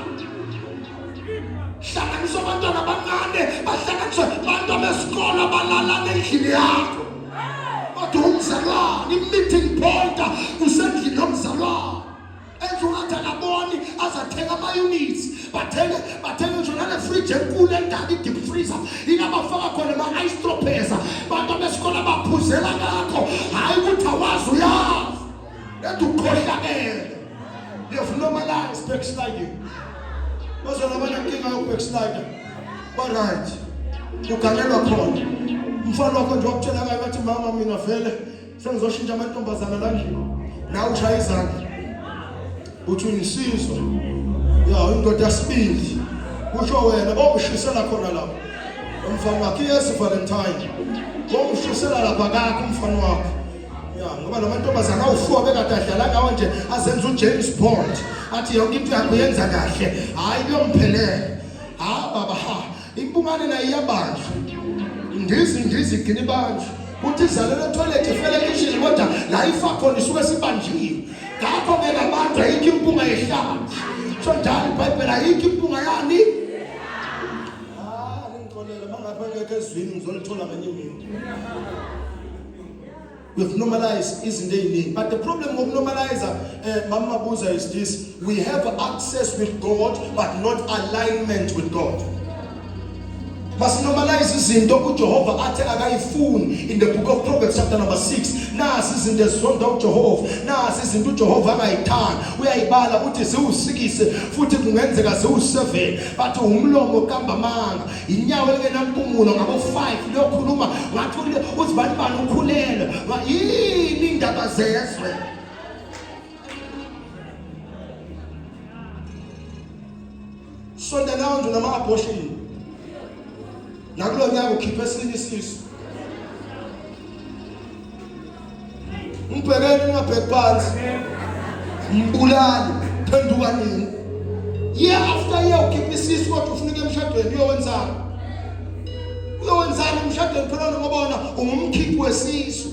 Hlanganiswa abantwana abancane, bahlanganiswa abantu besikolo abalala endlini yakho. Kodwa umzalwane, i-meeting point usendlini yomzalwane. Enze ungathi akaboni, azathenga ama-units. Bathenge nje nale-fridge enkulu endala, i-deep freezer. Ingabafaka khona ama-ice droppers. Abantu besikolo abaphuzela ngakho. Hayi ukuthi awazi uyazi. Lethu ukhohlakele. You have normalized backsliding. Bazona abanenkinga yokubackslide. Ba-right. Kugangelwa khona. Umfana wakho nje wakutshela kayo bathi mama mina vele sengizoshintsha amantombazana la nje. Nawe ushaya izandla. Uthi unisizwe. Ya indoda yasibili. Kusho wena bokushisela khona lapho. Umfana wakhe yes Valentine. Bokushisela lapha kakho umfana wakho. Ya ngoba lamantombazana awufuwa bekade adlala ngawo nje azenza uJames Bond. Athi yonke into yakho yenza kahle. Hayi kuyomphelele. Ha baba ha. Impungane nayo iyabanjwa. Ndizi igini banjwa. Kuthi izalelo toilet ifele kitchen kodwa la ifa khona isuke sibanjiwe. Ngakho ke labantu ayikho impunga yehlala. So njalo iBhayibheli ayikho impunga yani. Ngixolele mangapha ngeke ezwini ngizolithola nganye imini. We have normalized izinto eziningi, but the problem of normalizer, Mama Buza, is this: we have access with God, but not alignment with God. Basinormalize izinto uJehova athe akayifuni in the book of Proverbs chapter number 6. Nasi izinto ezizonda uJehova, nasi izinto uJehova angayithanda. Uyayibala uthi ziwusikise futhi kungenzeka ziwu7, but umlomo kamba manga, inyawo elingenampumulo ngabo 5 lokhuluma ngathi uzibani bani ukhulele. Yini indaba zezwe? Sonda nawo nje nama abortion. Nakulo nyaka ukhiphe esinye isisu. Umbhekene ungabheki phansi. Mbulali, phenduka nini? Year after year ukhiphe isisu kodwa ufuna emshadweni uyowenzani? Uyowenzani emshadweni phela ngobona ungumkhiphi wesisu.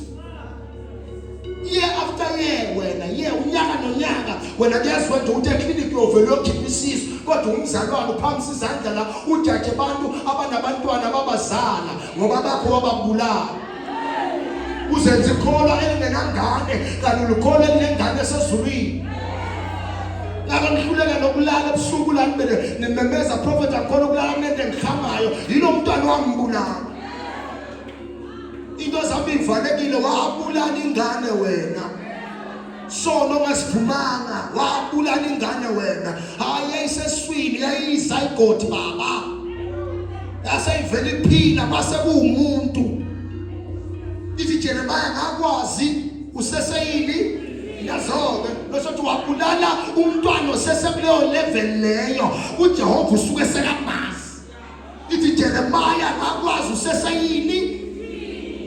Year after year wena, unyaka nonyaka wena kuyazwa nje ukuthi eclinic yovelo ukhiphe isisu. Kodwa umzalwane uphamisa izandla la ujaje abantu abanabantwana ababazala ngoba bakho wababulala. Uzenze ikhola elingenangane kanti ukhola elinengane esezulwini. Ngaba ngihluleka nokulala ebusuku la nibele nememeza prophet akhona ukulala nende ngihamayo yilo mntwana wambulala. Into zami ivalekile wabulala ingane wena. Sono ngasivumanga wabulala ingane wena. Hayi iseswini yayizygote baba. Yasayivela iphila mase kuumuntu. Ithi Jeremiah ngakwazi useseyini yazoke losothi wabulala umntwana osesekuleyo level leyo uJehova usuke sekamazi. Ithi Jeremiah ngakwazi useseyini.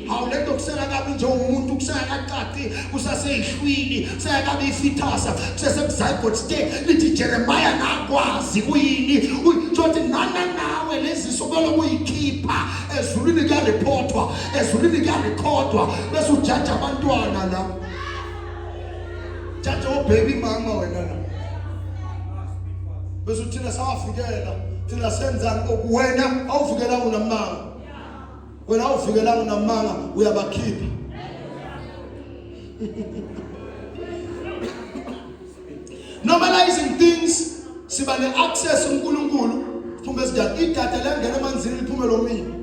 Hawu lento kusela kabi nje umuntu kusela kaqaqi kusaseyihlwini seyakabi ifithasa kusesekuzygote state. Lithi Jeremiah ngakwazi kuyini uthi nana nawe lezi sobelo kuyikhipha ezulwini kuyareportwa ezulwini kuyarekhodwa bese ujaja abantwana la jaja baby mama wena la bese uthina sawafikela thina senzani wena awufikela unamanga. Wena awufikela unamanga uyabakhipha. Normalizing things siba ne access uNkulunkulu phumbe sidala idada langena emanzini liphume lomini.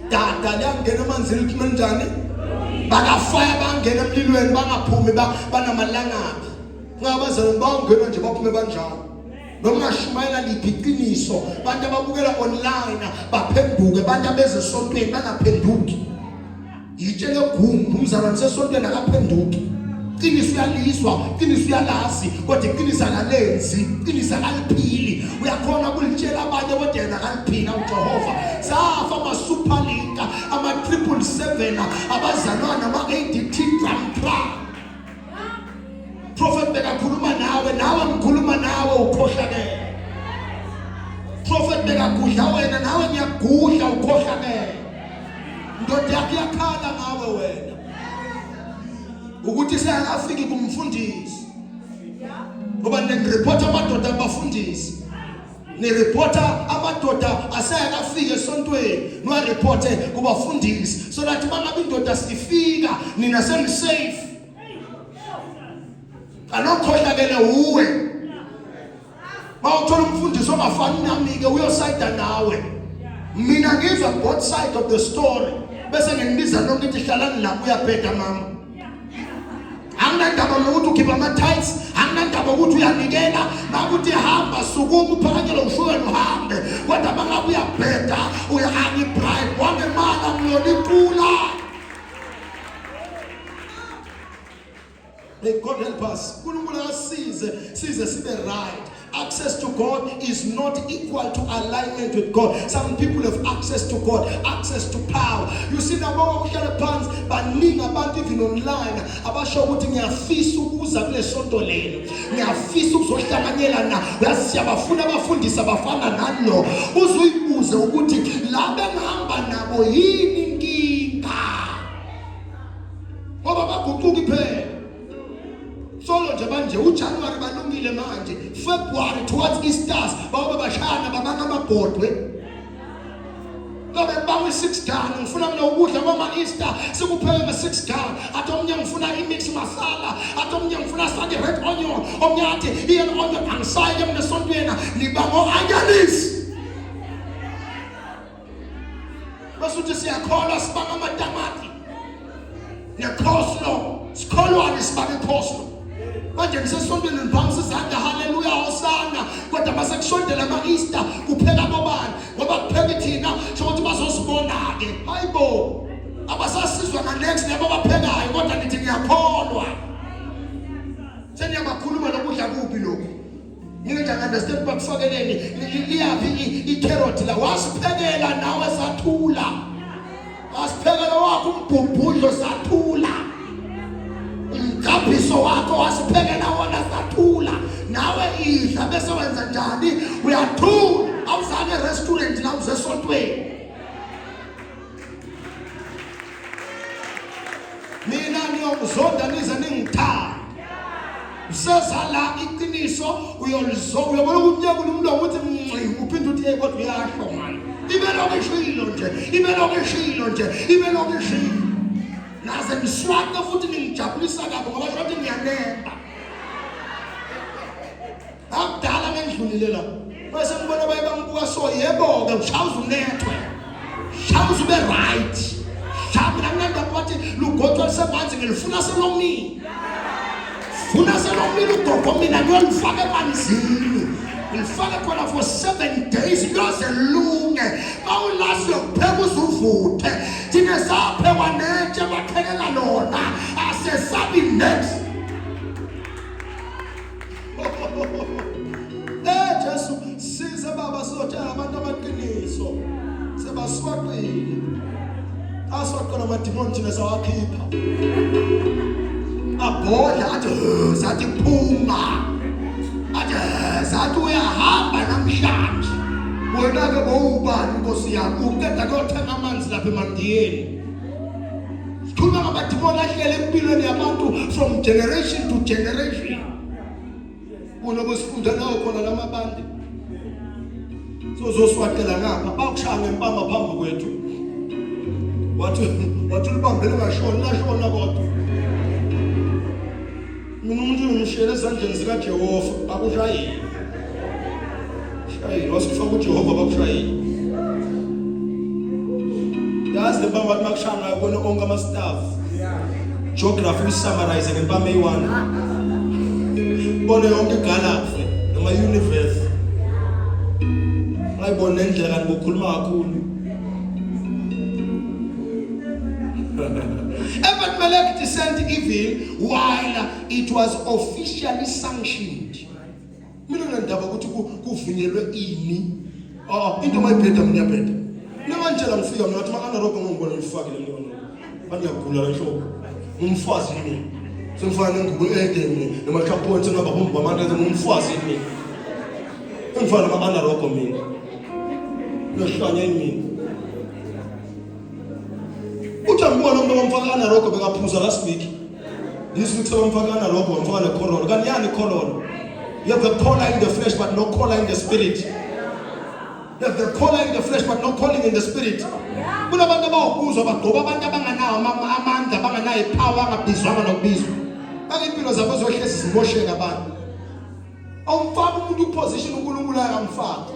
Dada langena emanzini liphume njani? Bakafaya bangena emlilweni bangaphumi banamalangabi. Ngabazalwane bangena nje baphume banjalo. noma shumayela liphi iqiniso bantu ababukela online baphenduke bantu abezesontweni bangaphenduki yitshele gumu umzalwane sesontweni akaphenduki iqiniso uyalizwa iqiniso uyalazi kodwa iqiniso akalenzi iqiniso akaliphili uyakhona ukulitshela abanye kodwa yena akaliphila uJehova safa ama superlinka ama 777 abazalwana nama ADT drum truck prophet bekakhuluma nawe ngikhuluma nawe ukhohlakele prophet bekagudla wena nawe ngiyagudla ukhohlakele ndoda yakho yakhala ngawe wena ukuthi seyakafiki kumfundisi ngoba nireport amadoda abafundisi nireport amadoda aseyakafika esontweni no report kubafundisi so that bangabe indoda sifika nina senisafe anokhohlakele uwe mawuthola umfundisi ongafani nami ke uyosayida nawe mina ngizwa both side of the story bese nginibiza nonke ukuthi hlalani lapho uyabheda mama anginandaba nokuthi ukhipha ama-tithes anginandaba ukuthi uyanikela nakuthi hamba sukuma uphakanyela ushukela uhambe kodwa bangabe uyabheda uya-unibribe wangemala mloliqula. May God help us. Size sibe right. Access to God is not equal to alignment with God. Some people have access to God, access to power. You see now when we hear the pants, baningi abantu even online abasho ukuthi ngiyafisa ukuza kule sonto lelo. Ngiyafisa ukuzohlanganyela na. Uyazi abafuna abafundisi abafana nalo. Uzuyibuze ukuthi la bengihamba nabo yini inkinga. Ngoba baguquki phela. Solo nje manje uJanuary balungile manje February towards Easter baba bashana babanga amabhodwe ngoba bawe 6 down ngifuna mina ukudla kwama Easter sikupheke nge6 down athi omnye ngifuna imix masala athi omnye ngifuna sake red onion omnye athi iye onion angisayike mina sontweni nibango onions basuthi siyakhola sibanga amatamati necoleslaw sikholwa nisibanga coleslaw manje ngisesontweni nibhangisa izandla haleluya hosana kodwa masekusondela ama-Easter kuphela bobani ngoba kupheka thina sokuthi bazosibona ke hayibo abasasizwa na-next nabo baphekayo kodwa nithi ngiyakholwa seniyabakhuluma nokudla kuphi lokhu ngingenje understand bakufakeleni liyaphi i-carrot la wasiphekela nawe sathula wasiphekela wakho umbhubhudlo sathula umgabhiso wakho wasiphekela wona sathula nawe idla bese wenza njani uyathula awuzake restaurant la uzesontweni mina ngiyokuzonda nize ningithanda usezala iqiniso uyabona ukuthi nyaka umlomo uthi uphinde uthi kodwa uyasho manje ibelokishilo nje naze niswaqe futhi ningijabulisa kabi ngoba shothi ngiyanemba akudala ngendlulile la bese ngibona bayibangibuka so yebo-ke ushawuze unethwe shawuze ube right shabu namnanda bathi lugothwa lisemanzi ngilifuna selomini funa selomini ugogo mina ngiyolifaka emanzini ngilifake khona for 7 days kuyoze lunge mawulasi yokupheka uzuvuthe thina saphekwa netshe baphekela lona asesabi next Jesu size baba sizotshela abantu abaqiniso sebaswaqile aswaqela amadimoni thina sawakhipha abhodla athi zathi phuma zathi uyahamba namhlanje wena-ke bowubani nkosi yami uqeda kuyothenga amanzi lapha emandiyeni sikhuluma ngamadimoni ahlele empilweni yabantu from generation to generation unobe sifunda nawo khona lamabandi sozoswaqela ngapha bakushaya ngempama phambi kwethu wathi ulibambele ngashona lashona kodwa mina umuntu ngishele ezandleni zikaJehova akushayile shayile wasifaka uJehova bakushayile yazi lempama bathi bakushaya ngayo kona onke ama-staff geography usummarize ngempama eyi-1 bone yonke igalaxy noma universe bayibona nendlela kanti bokhuluma kakhulu. Ebed-Melech discerned evil while it was officially sanctioned. Mina ngendaba ukuthi kuvunyelwe ini. Into mayibheda mina yabheda. Namanje ngifika mina athi makana rogo ngibona ngifakile mina. Bandiyagula la nhlobo. Umfazi yini? Sengifana ngubo ede mina. Nemakhaponi sengaba bomba amandla ngumfazi yini. Ngifana makana rogo mina. Ngihlanya yini? Uthi ngibona umuntu omfakana rogo bekaphuza last week. This week sebamfakana rogo bamfakana corona. Kanti yani corona? You have the collar in the flesh but no collar in the spirit. You have the collar in the flesh but no calling in the spirit. Kunabantu abawukuzwa bagoba abantu abanganawo amandla abanganayo ipower angabizwanga nokubizwa. Bakimpilo zabo zohlezi zimosheka abantu. Awumfaka umuntu uposition uNkulunkulu akamfaka.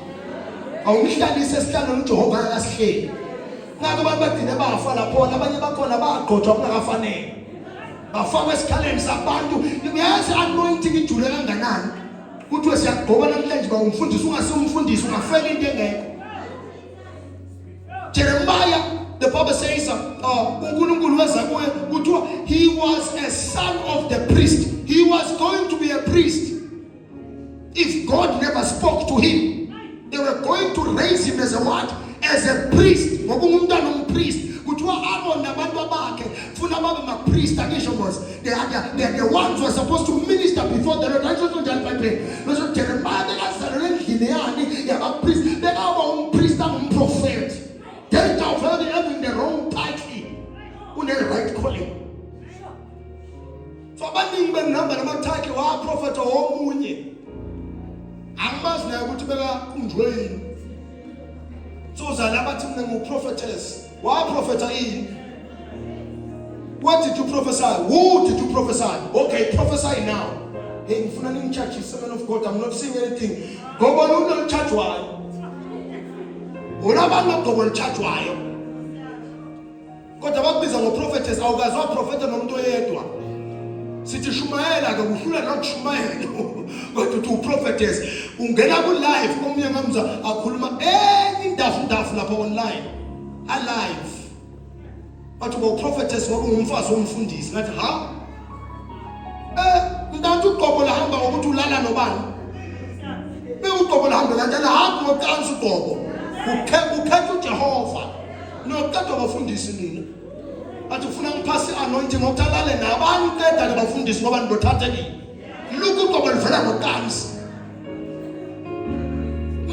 Awumhlalise esihlalweni uJehova akasihleli. Ngakho abantu badine bafa lapho abanye bakhona bagqotshwa kungafanele. Bafaka esikhaleni sabantu. Uyazi anointing ijule kanganani? Kuthiwe siyagqoka namhlanje ba umfundisi ungasumfundisi ungafela into engekho. Jeremiah, the Bible says, uNkulunkulu weza kuye kuthiwa he was a son of the priest. He was going to be a priest. If God never spoke to him, they were going to raise him as a what? As a priest. Ngokumntana umpriest. Kuthiwa Aaron nabantu abakhe funa babe ma-priest akisho mos. They are the ones who are supposed to minister before the Lord. Ayisho njalo eBhayibhelini. Lo Jeremiah bekazalelwe endlini yani yaba-priest. Bekaba umpriest angumprofet. Danger of having the wrong title. Une right calling. So abaningi benihamba nama-title wa-prophet omunye. Angimazi naye ukuthi bekakunjwe yini. So uzala bathi mina ngu-prophetess. Wa-prophetha yini? What did you prophesy? Who did you prophesy? Okay, prophesy now. Hey, ngifuna ningi-church, servant of God, I'm not seeing anything. Ngoba unolu-church wayo. Unabantu ngoba church wayo. Kodwa bakubiza ngo-prophetess, awukazi wa-prophetha nomuntu oyedwa. Sithi shumayela ke kuhlula nokushumayela. Kodwa uthi u-prophetess ungena ku-live omunye ngamza akhuluma enye indafu lapha online. Alive. Bathi ngo-prophetess ngoba ungumfazi womfundisi. Ngathi ha? Ntantu uqobo lahamba ngokuthi ulala nobani? Uqobo lahamba kanjani hamba ngokuqanisa uqobo. Ukhetha uJehova. Noqeda abafundisi nina. Athi ufuna ngiphase anointing ngokutalale nabani qeda abafundisi ngoba ndothathe nini. Look uqobo livela ngokuqanisa.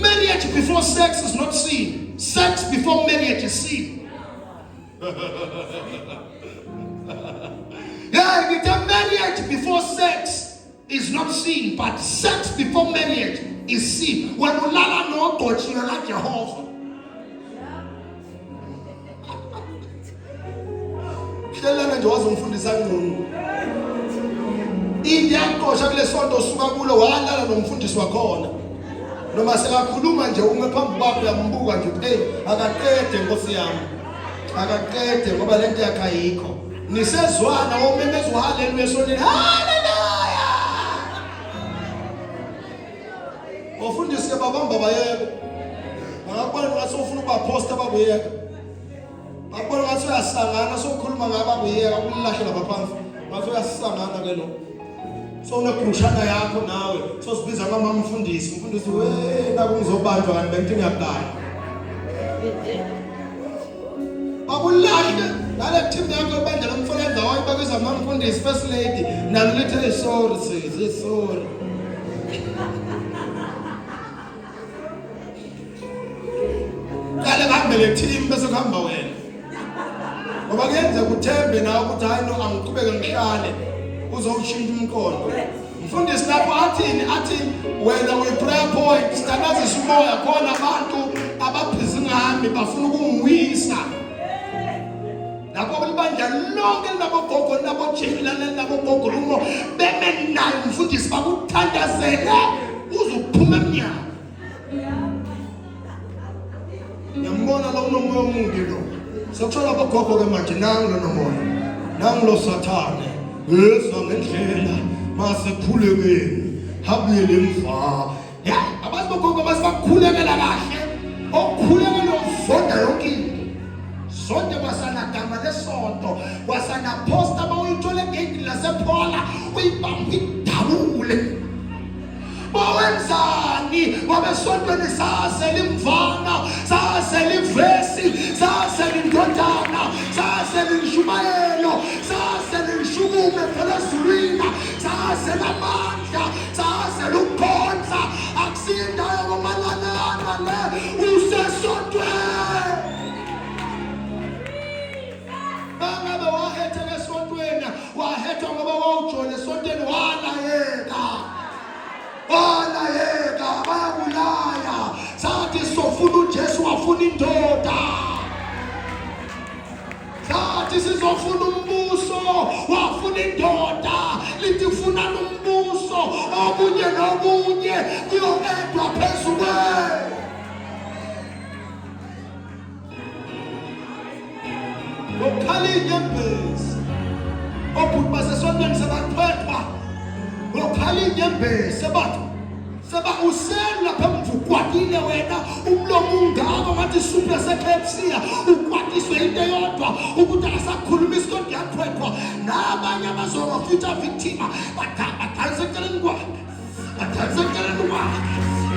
Marriage before sex is not sin. Sex before marriage is sin. Yeah, the marriage before sex is not sin, but sex before marriage is sin. When ulala no touch, you like Jehovah. Hlelana nje wazomfundisa ngcono. Indiyaqosha kule sonto suka kulo walala nomfundisi wakhona. Noma sekakhuluma nje ume phambi kwakho uyambuka nje hey akaqede Nkosi yami. Akaqede ngoba lento yakhe ayikho. Nisezwana omemezwa haleluya sonini. Haleluya. Ofundisi ke babamba bayeke. Ngakubona ngathi ufuna ukubaposta babuyeka. Ngakubona ngathi uyasangana sokukhuluma ngababuyeka ukulahla lapha ngathi uyasangana ke lo. So unegrushana yakho nawe so sibiza ngama mfundisi wena kungizobanjwa kanti bengthi ngiyaqala. Babulahle ngale team yakho bandela umfolenza wayo bakuza amamfundisi first lady nalo lithi sorry sis sorry. Kale ngambele team bese kuhamba wena. Ngoba kuyenza kuthembe nawe ukuthi hayi no angiqhubeke ngihlale uzowushintsha umqondo. Mfundisi lapho athi wena we-prayer point standazi simoya khona abantu ababhizi ngami bafuna ukungiwisa. Lapho libandla lonke linabogogo linabojela linabogogo lumo beme nayo mfundisi bakuthandazela uzophuma emnyango. Ngiyambona lo unomoya omubi lo. Sokushola abogogo ke manje nangu lo nomoya. Nangu lo Sathane. Yesa ngendlela masekhulekeni habuyele emva. Ya abazibogogo basibakhulekela kahle naposta mawuyithole ngengini lasephola uyibamba idabule. Bawenzani wabesontweni sasela imvana, sasela ivesi, sasela indodana, sasela inshumayelo, sasela inshukume phela ezulwini, sasela amandla, sasela ukukhonza. Akusindayo ngomalanana le usesontweni. Bangabe wahetha esontweni, wahethwa ngoba wawujole esontweni walayeka. Walayeka bayabulaya. Sathi sofuna uJesu wafuna indoda. Sathi sizofuna umbuso wafuna indoda. Lithi funa umbuso obunye nobunye kuyoedwa phezulu kwe. Lokhala inyembezi obhuti basesontweni sebathwethwa. Lokhala inyembezi seba usela phemvu kwatile wena umlomo ungaka ngathi super se-KFC ukwatiswe into eyodwa ukuthi akasakhuluma isikonto yathwethwa nabanye abazoma futhi victima badalise eceleni kwakhe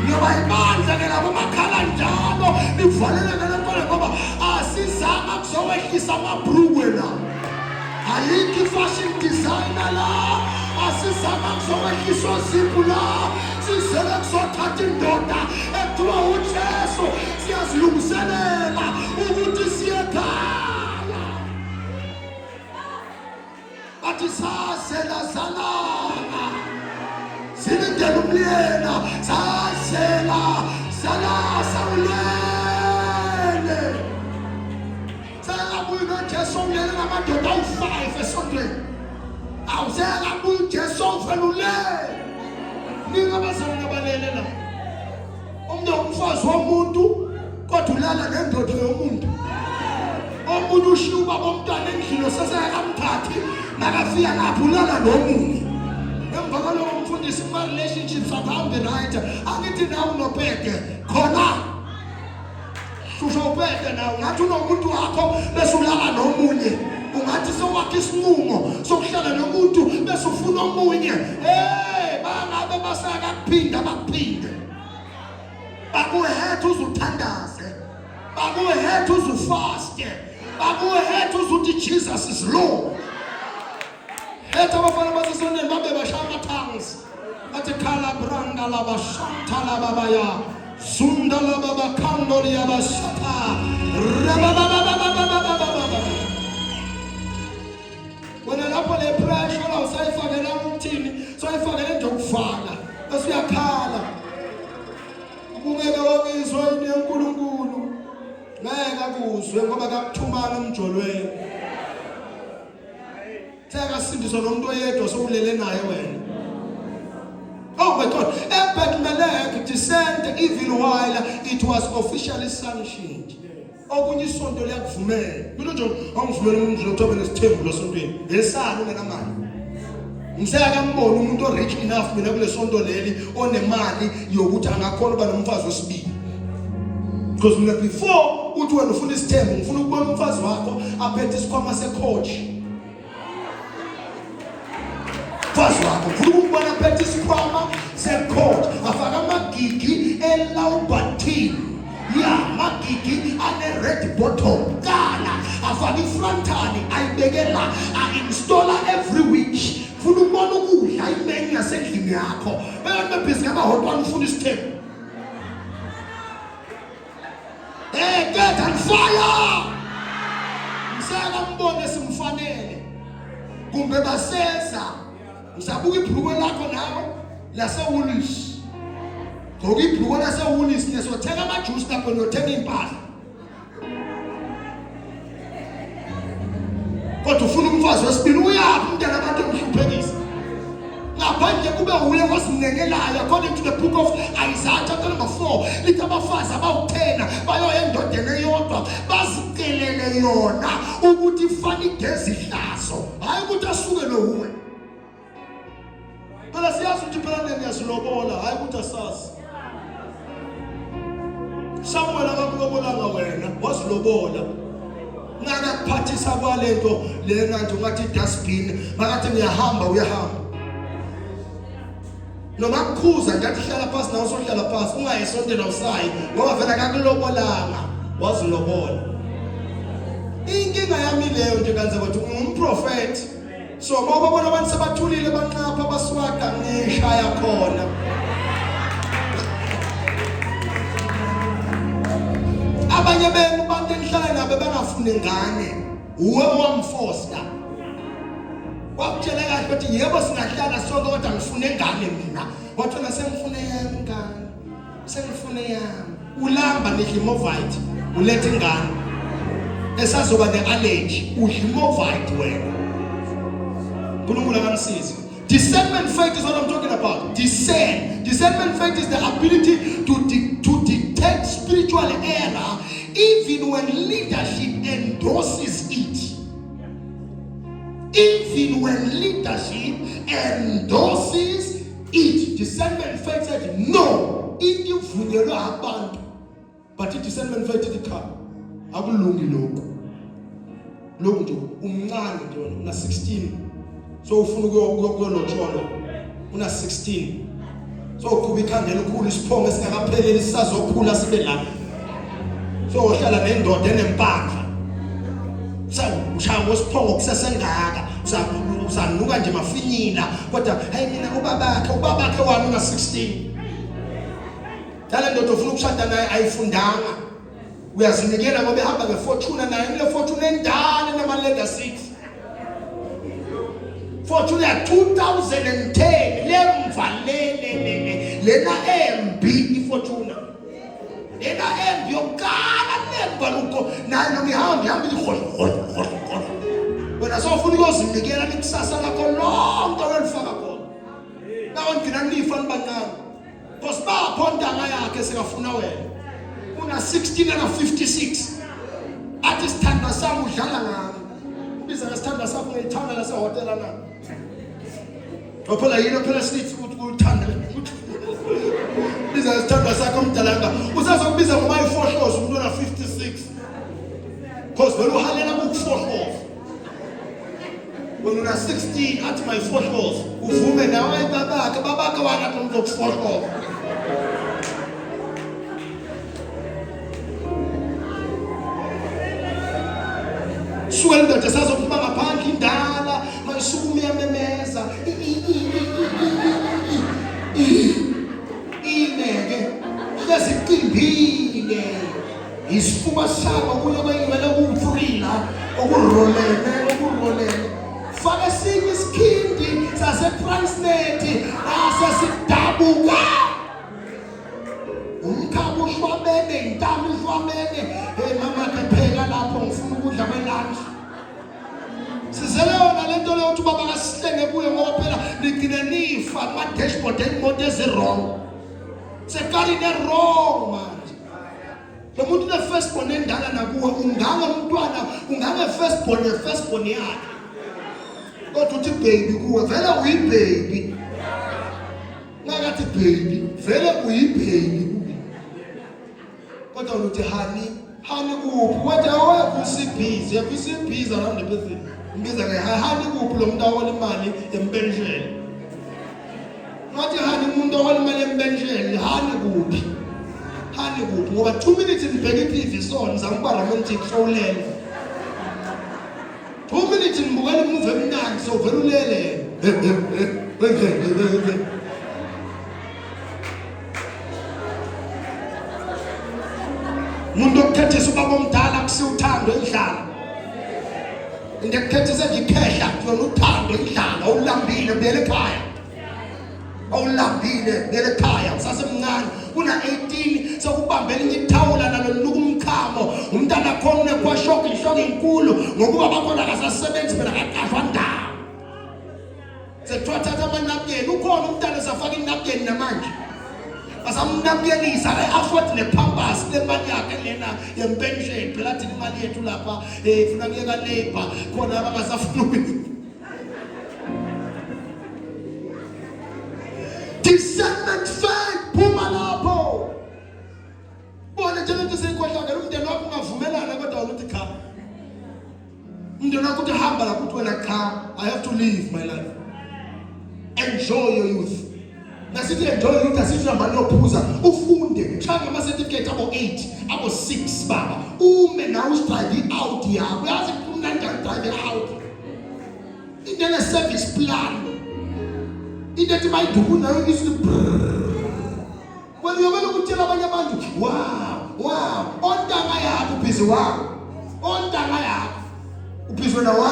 ngoba ibandla ke labo makhala njalo livaleleke lentwana ngoba asizama kuzowehlisa amabhrukwe la. Ayikho i-fashion designer la, asizama kuzowehlisa oziphu la, sizele kuzothatha indoda ekuthiwa uJesu. Siyazilungiselela ukuthi siye ekhaya, bathi sasela salana silindele umliyena, sasela sawulele. Sakabuye noJesu umlele ngamadoda awu-5 esontweni. Awusekabuye uJesu owuvelule. Ningabazalwane abalele la. Umuntu umfazi womuntu kodwa ulala nendoda yomuntu. Omunye ushiya bomntwana endlini sesekamthathi nakafika lapho ulala nomunye. Emva kwalokho umfundisi ma-relationships akuhambe right. Angithi nawe unopete khona shusha upete nawe ngathi unomuntu wakho bese ulala nomunye. Ungathi sewakha isinqumo sokuhlala nomuntu bese ufuna omunye. Bangabe basaka kuphinda bakuphinde. Bakuhetha uzuthandaze. Bakuhetha uzufaste. Bakuhetha uzuthi Jesus is Lord. Etha abafana basesoneni babe bashaya ama-tongues. Bathi khala branda la bashanta la babaya. Zunda la babakando ya bashata. Wena lapho le pressure la usayifakela umthini, soyifakele nje ukuvala. Bese uyakhala. Ubungeke wabizwa yini uNkulunkulu. Ngeke akuzwe ngoba kakuthumana umjolweni. Theka sindiswa nomuntu oyedwa sokulele naye wena. Oh my God, Ebed-Melech descended even while it was officially sanctioned. Okunye isonto liyakuvumela. Mina nje angivumela umuntu othobe nesithembu losontweni. Ngesana ungenamali. Ngiseka mbona umuntu o-rich enough mina kule sonto leli onemali yokuthi angakhona uba nomfazi wesibili. Because mina before uthi wena ufuna isithembu, ngifuna ukubona umfazi wakho aphethe isikhwama se-Coach. Umfazi wakho ufuna ukubona aphethe isikhwama se-Coach, afaka amagigi elawubathini. Magigi ane-red bottom kala afaka ifrontali ayibekela a-installer every week. Funa ukubona ukudla imeni yasendlini yakho. Beyona bebhizi ngabahotwana ufuna isithembu. Get on fire. Msaka mbone simfanele. Kumbe baseza. Ngisabuka ibhruko lakho nawe lase-Woolies. Ngoba ibhruko lase-Woolies nesothenga amajuice lapho nothenga impahla. Kodwa ufuna umfazi wesibili uyaphi umntana abantu omhluphekisa. Ngaphandle kube uye wasinengelayo according to the book of Isaiah chapter number 4. Lithi abafazi abawu-10 bayoya endodeni eyodwa bazikelele yona ukuthi ifane igezi ihlazo, hayi ukuthi asuke nohuwe. Phela siyazi ukuthi phela niyasilobola, hayi ukuthi asazi. Samuel akakulobolanga wena, wasilobola. akakuphathisa kwalento lena nje ungathi dustbin makathi ngiyahamba uyahamba noma ukukhuza nje athi hlala phansi nawe sohlala phansi ungayisontela usayi ngoba vele akakulobolanga wazilobola. Inkinga yami leyo nje kanze ukuthi ngumprofeti so ngoba bona abantu sebathulile banqapha baswaka ngeshaya khona. Abanye benu bantu enhlala nabo bangafuni ngane uwe wamfosta wakutshela kahle ukuthi yebo singahlala sonke kodwa ngifune ngane mina wathona sengifune yami ngane sengifune yami ulamba nehimovite ulethe ngane esazoba ne-allergy uhimovite wena uNkulunkulu akamsize. Discernment faith is what I'm talking about. Discernment faith is the ability to detect spiritual error even when leadership endorses it. Even when leadership endorses it. Discernment faith said no. Indivunyelwe abantu. But discernment faith ithi cha. Akulungi lokho. Lokho nje umncane nje una 16. So ufuna ukuyolotsholo una 16. So kuba ikhandela ukukhulu isiphongo esingakapheleli sisazokhula sibe la. So uhlala nendoda enempandla. Ushaya wesiphongo kusesengaka. Usanuka nje mafinyila kodwa hey mina ubabakhe wami una 16. Dala ndoda ufuna ukushada naye ayifundanga. Uyazinikela ngoba ehamba ngefortune naye ile fortune endala namalega 6. Fortune ya 2010 lemva lena embi ifortune. Lena embi yokala lemva lokho naye nomihamba ihol. Wena sofuna ukuzinikela ikusasa lakho lonke welifaka khona. Nawe ngina nifa nibancane. Because baphonda yakhe sekafuna wena. Una 16 and 56. Athi sithanda sami udlala ngami. Ubiza ngesithanda sakho ngithanda la sehotel na. Phela yini phela sithi ukuthi uthanda. Ubiza ngesithanda sakho umdalanga. Usazokubiza ngoba ifohlozo umuntu ona 56. Because vele uhalela ukufohloza. When una 16 athi my fohlozo uvume nawe babakhe wana umuntu okufohloza. Suka indoda sazophuma ngaphandle indala mayisukuma iyamemeza ineke leziqimbile isifuba sakho kuye kwengibele ukuthrilla okurolele faka sinye isikhindi saseTransnet asesidabuka umkhabo ushwabene intamo ushwabene mama kephela lapho ngifuna ukudla kwelunch sizele yona lento leyo uthi baba kasihlenge kuyo ngoba phela ligcine nifa ama dashboard emoto ezirong sekarine wrong manje lo muntu ne firstborn endala nakuwe unganga umntwana unganga firstborn yakhe kodwa uthi baby kuwe vele uyibaby ngakathi baby vele uyibaby kodwa uthi hani kuphi wathi awukusibhiza yakusibhiza la ndebezi imbiza ke hani kuphi lo muntu awona imali empensheni ngathi hani umuntu awona imali empensheni hani kuphi ngoba 2 minutes nibheke iTV sona ngizangiba romantic showlele 2 minutes nibukela imuvi emnandi so vele ulele umuntu okukhethisa ubaba omdala kusiuthando endlala into ekukhethisa ngikhehla yona uthando endlala awulambile buyele ekhaya usasemncane una 18 sokubambela inye ithawula nalo lukumkhamo umntana khona unekwa shock inkulu ngokuba bakhona akasasebenzi phela akaqashwa ndawo sethatha amanapkeni ukhona umntana safaka inapkeni namanje basamnapkenisa afford nepampers lemali yakhe lena yempension phela thina imali yethu lapha ifuna kuyeka labor khona abangasafuna discernment faith phuma lapho bona nje lento seyikhohlakala umndeni wakho ungavumelana kodwa uthi cha I have to live my life. Enjoy your youth. Nasithi enjoy your youth asithi nambani yophuza ufunde changa ama certificate abo 8 abo 6 baba ume na ustride out yakho yazi kumnandi drive out into ne service plan into ethi mayiduku nayo isi wena uyobela ukutshela abanye abantu wow ontanga yakho busy wow ontanga yakho ubizwe na wow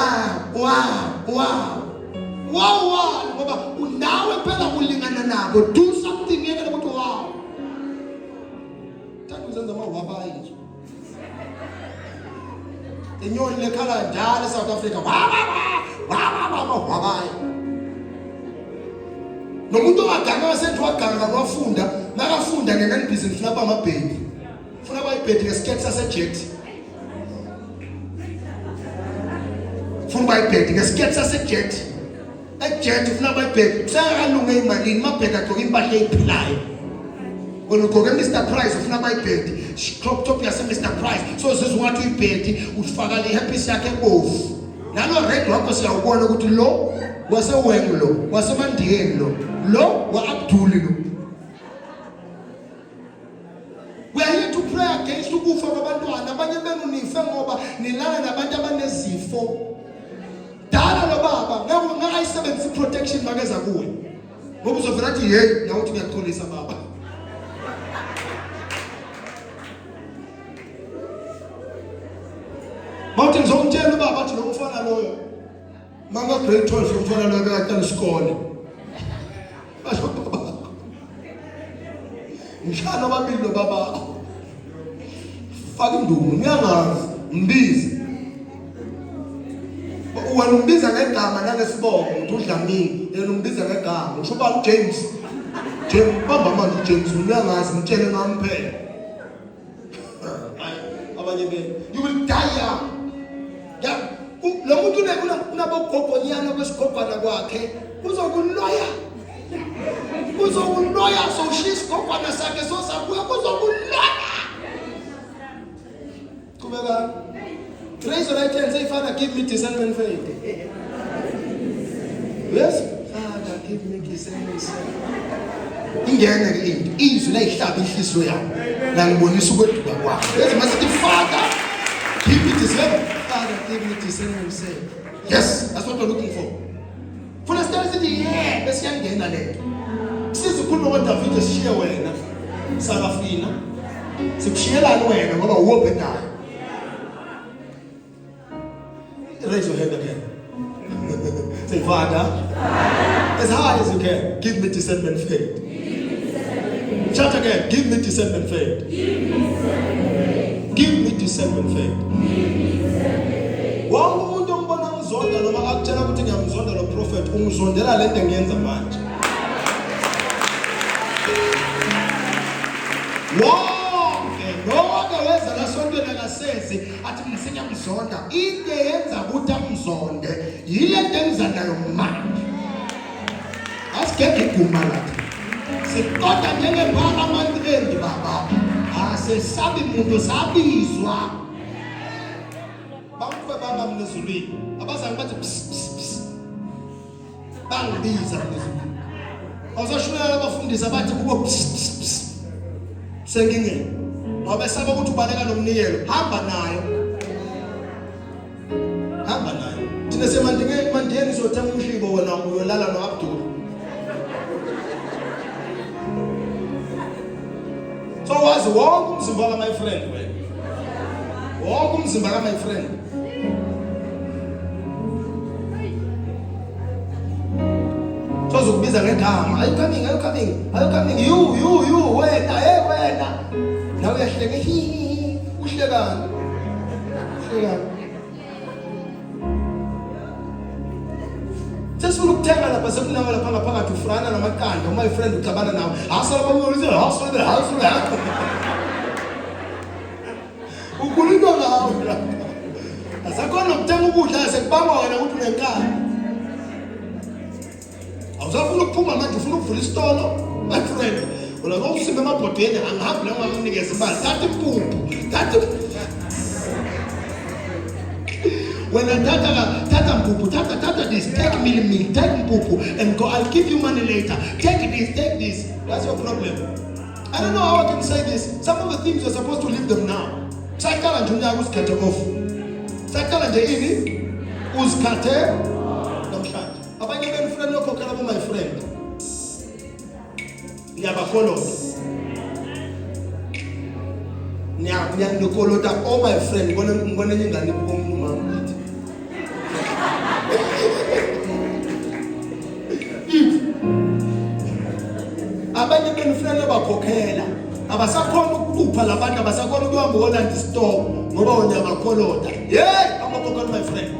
ngoba unawe phela kulingana nabo do something yeke ukuthi wow thank you zenza mawabayi inyoni lekhala njalo eSouth Africa wabayi nomuntu ongaganga wasethi waganga wafunda nakafunda ngenani business funa bamabhedi funa bayibhedi ngesikhethi sasejet funa bayibhedi ngesikhethi sasejet ejet ufuna bayibhedi sekalunge imalini mabhedi agcoka impahla ephilayo wena ugcoke Mr Price ufuna bayibhedi crop top yase Mr Price so sizwathi uyibhedi ufaka le happy yakhe ebovu nalo red wakho siyawubona ukuthi lo waseweng lo wasemandiyeni lo wa Abdul lo. We are here to pray against ukufa kwabantwana abanye benu nife ngoba nilala nabantu abanezifo dala lo baba ngeke ayisebenzise protection makeza kuwe ngoba uzovela athi hey na uthi ngiyaqolisa baba mawuthi ngizomtshela ubaba athi lo mfana loyo manga grade 12 umfana loyo bekaqala isikole basho baba ngishana babili lo baba faka indumo ngiyangazi mbizi wena umbiza ngegama nangesibongo uthi uDlamini yena umbiza ngegama usho ba James bamba manje James ngiyangazi ngitshele ngamphela abanye be you will die young ya lo muntu unabogogonyana kwesigogwana kwakhe uzokuloya so shisigogwana sakhe so sakuya kuzokuloya kubeka raise your right hand say Father give me discernment faith. Yes Father give me discernment faith. Ingene ke into izwi la ihlaba inhliziyo yakho la ngibonisa ukweduka kwakho lezi masithi Father give me discernment. Father give me discernment faith. Yes that's what we're looking for. For the start sithi yeah bese yangena lento sizikhuluma ngoDavid esishiye wena Sarafina sikushiyelana wena ngoba uwobhedayo. Raise your hand again. Say, Father, as high as you can, give me discernment faith. Shout again, give me discernment faith. Give me discernment faith. Wonke umuntu ombona ngizonda noma akutshela ukuthi ngiyamzonda lo prophet ungizondela lento engiyenza manje. Wonke weza la sontweni akasezi athi ngisenyamzonda into yenza ukuthi amzonde yile nto enza nayo manje asigeke iguma lathi siqoda njenge-parliament end baba asesabi muntu sabizwa bamfe bangamnezulwini abazange bathi bangibiza mnezulwini awusashulela abafundisi abathi kubo sengingeni ngoba esaba ukuthi ubaleka nomnikelo hamba nayo thina semandiyeni izothenga umhlibo wena uyolala noAbdul so wazi wonke umzimba ka my friend wena wonke umzimba ka my friend so zokubiza ngegama are you coming you wena nawe uyahleke uhlekana sesifuna ukuthenga lapha sekunawe lapha ngaphakathi ufrana namaqanda my friend uxabana nawe asala babonise hasala ukhuluma ngawe asakhona ukuthenga ukudla sekubanga wena ukuthi unenkani awuzafuna ukuphuma manje ufuna ukuvula isitolo my friend wala ngokusimba emabhodweni angahambi noma ngamnikeza imali thatha impuphu thatha wena tata mpupu, tata this, take meal, take mpupu, and go, I'll give you money later. Take this. That's your problem. I don't know how I can say this. Some of the things you're supposed to leave them now. Sakala nje usikhathe off. Sakala nje ini usikhathe namhlanje. Abanye benifuna lokhokhela bo my friend. Ngiyabafollow. Ngiyakolota all my friend ngone ingane komuntu mama lithi. Abanye benifuna bakhokhela. Abasakhona ukupha labantu abasakhona ukuhamba Holland store ngoba wona bakholota. Amakhokhela my friend.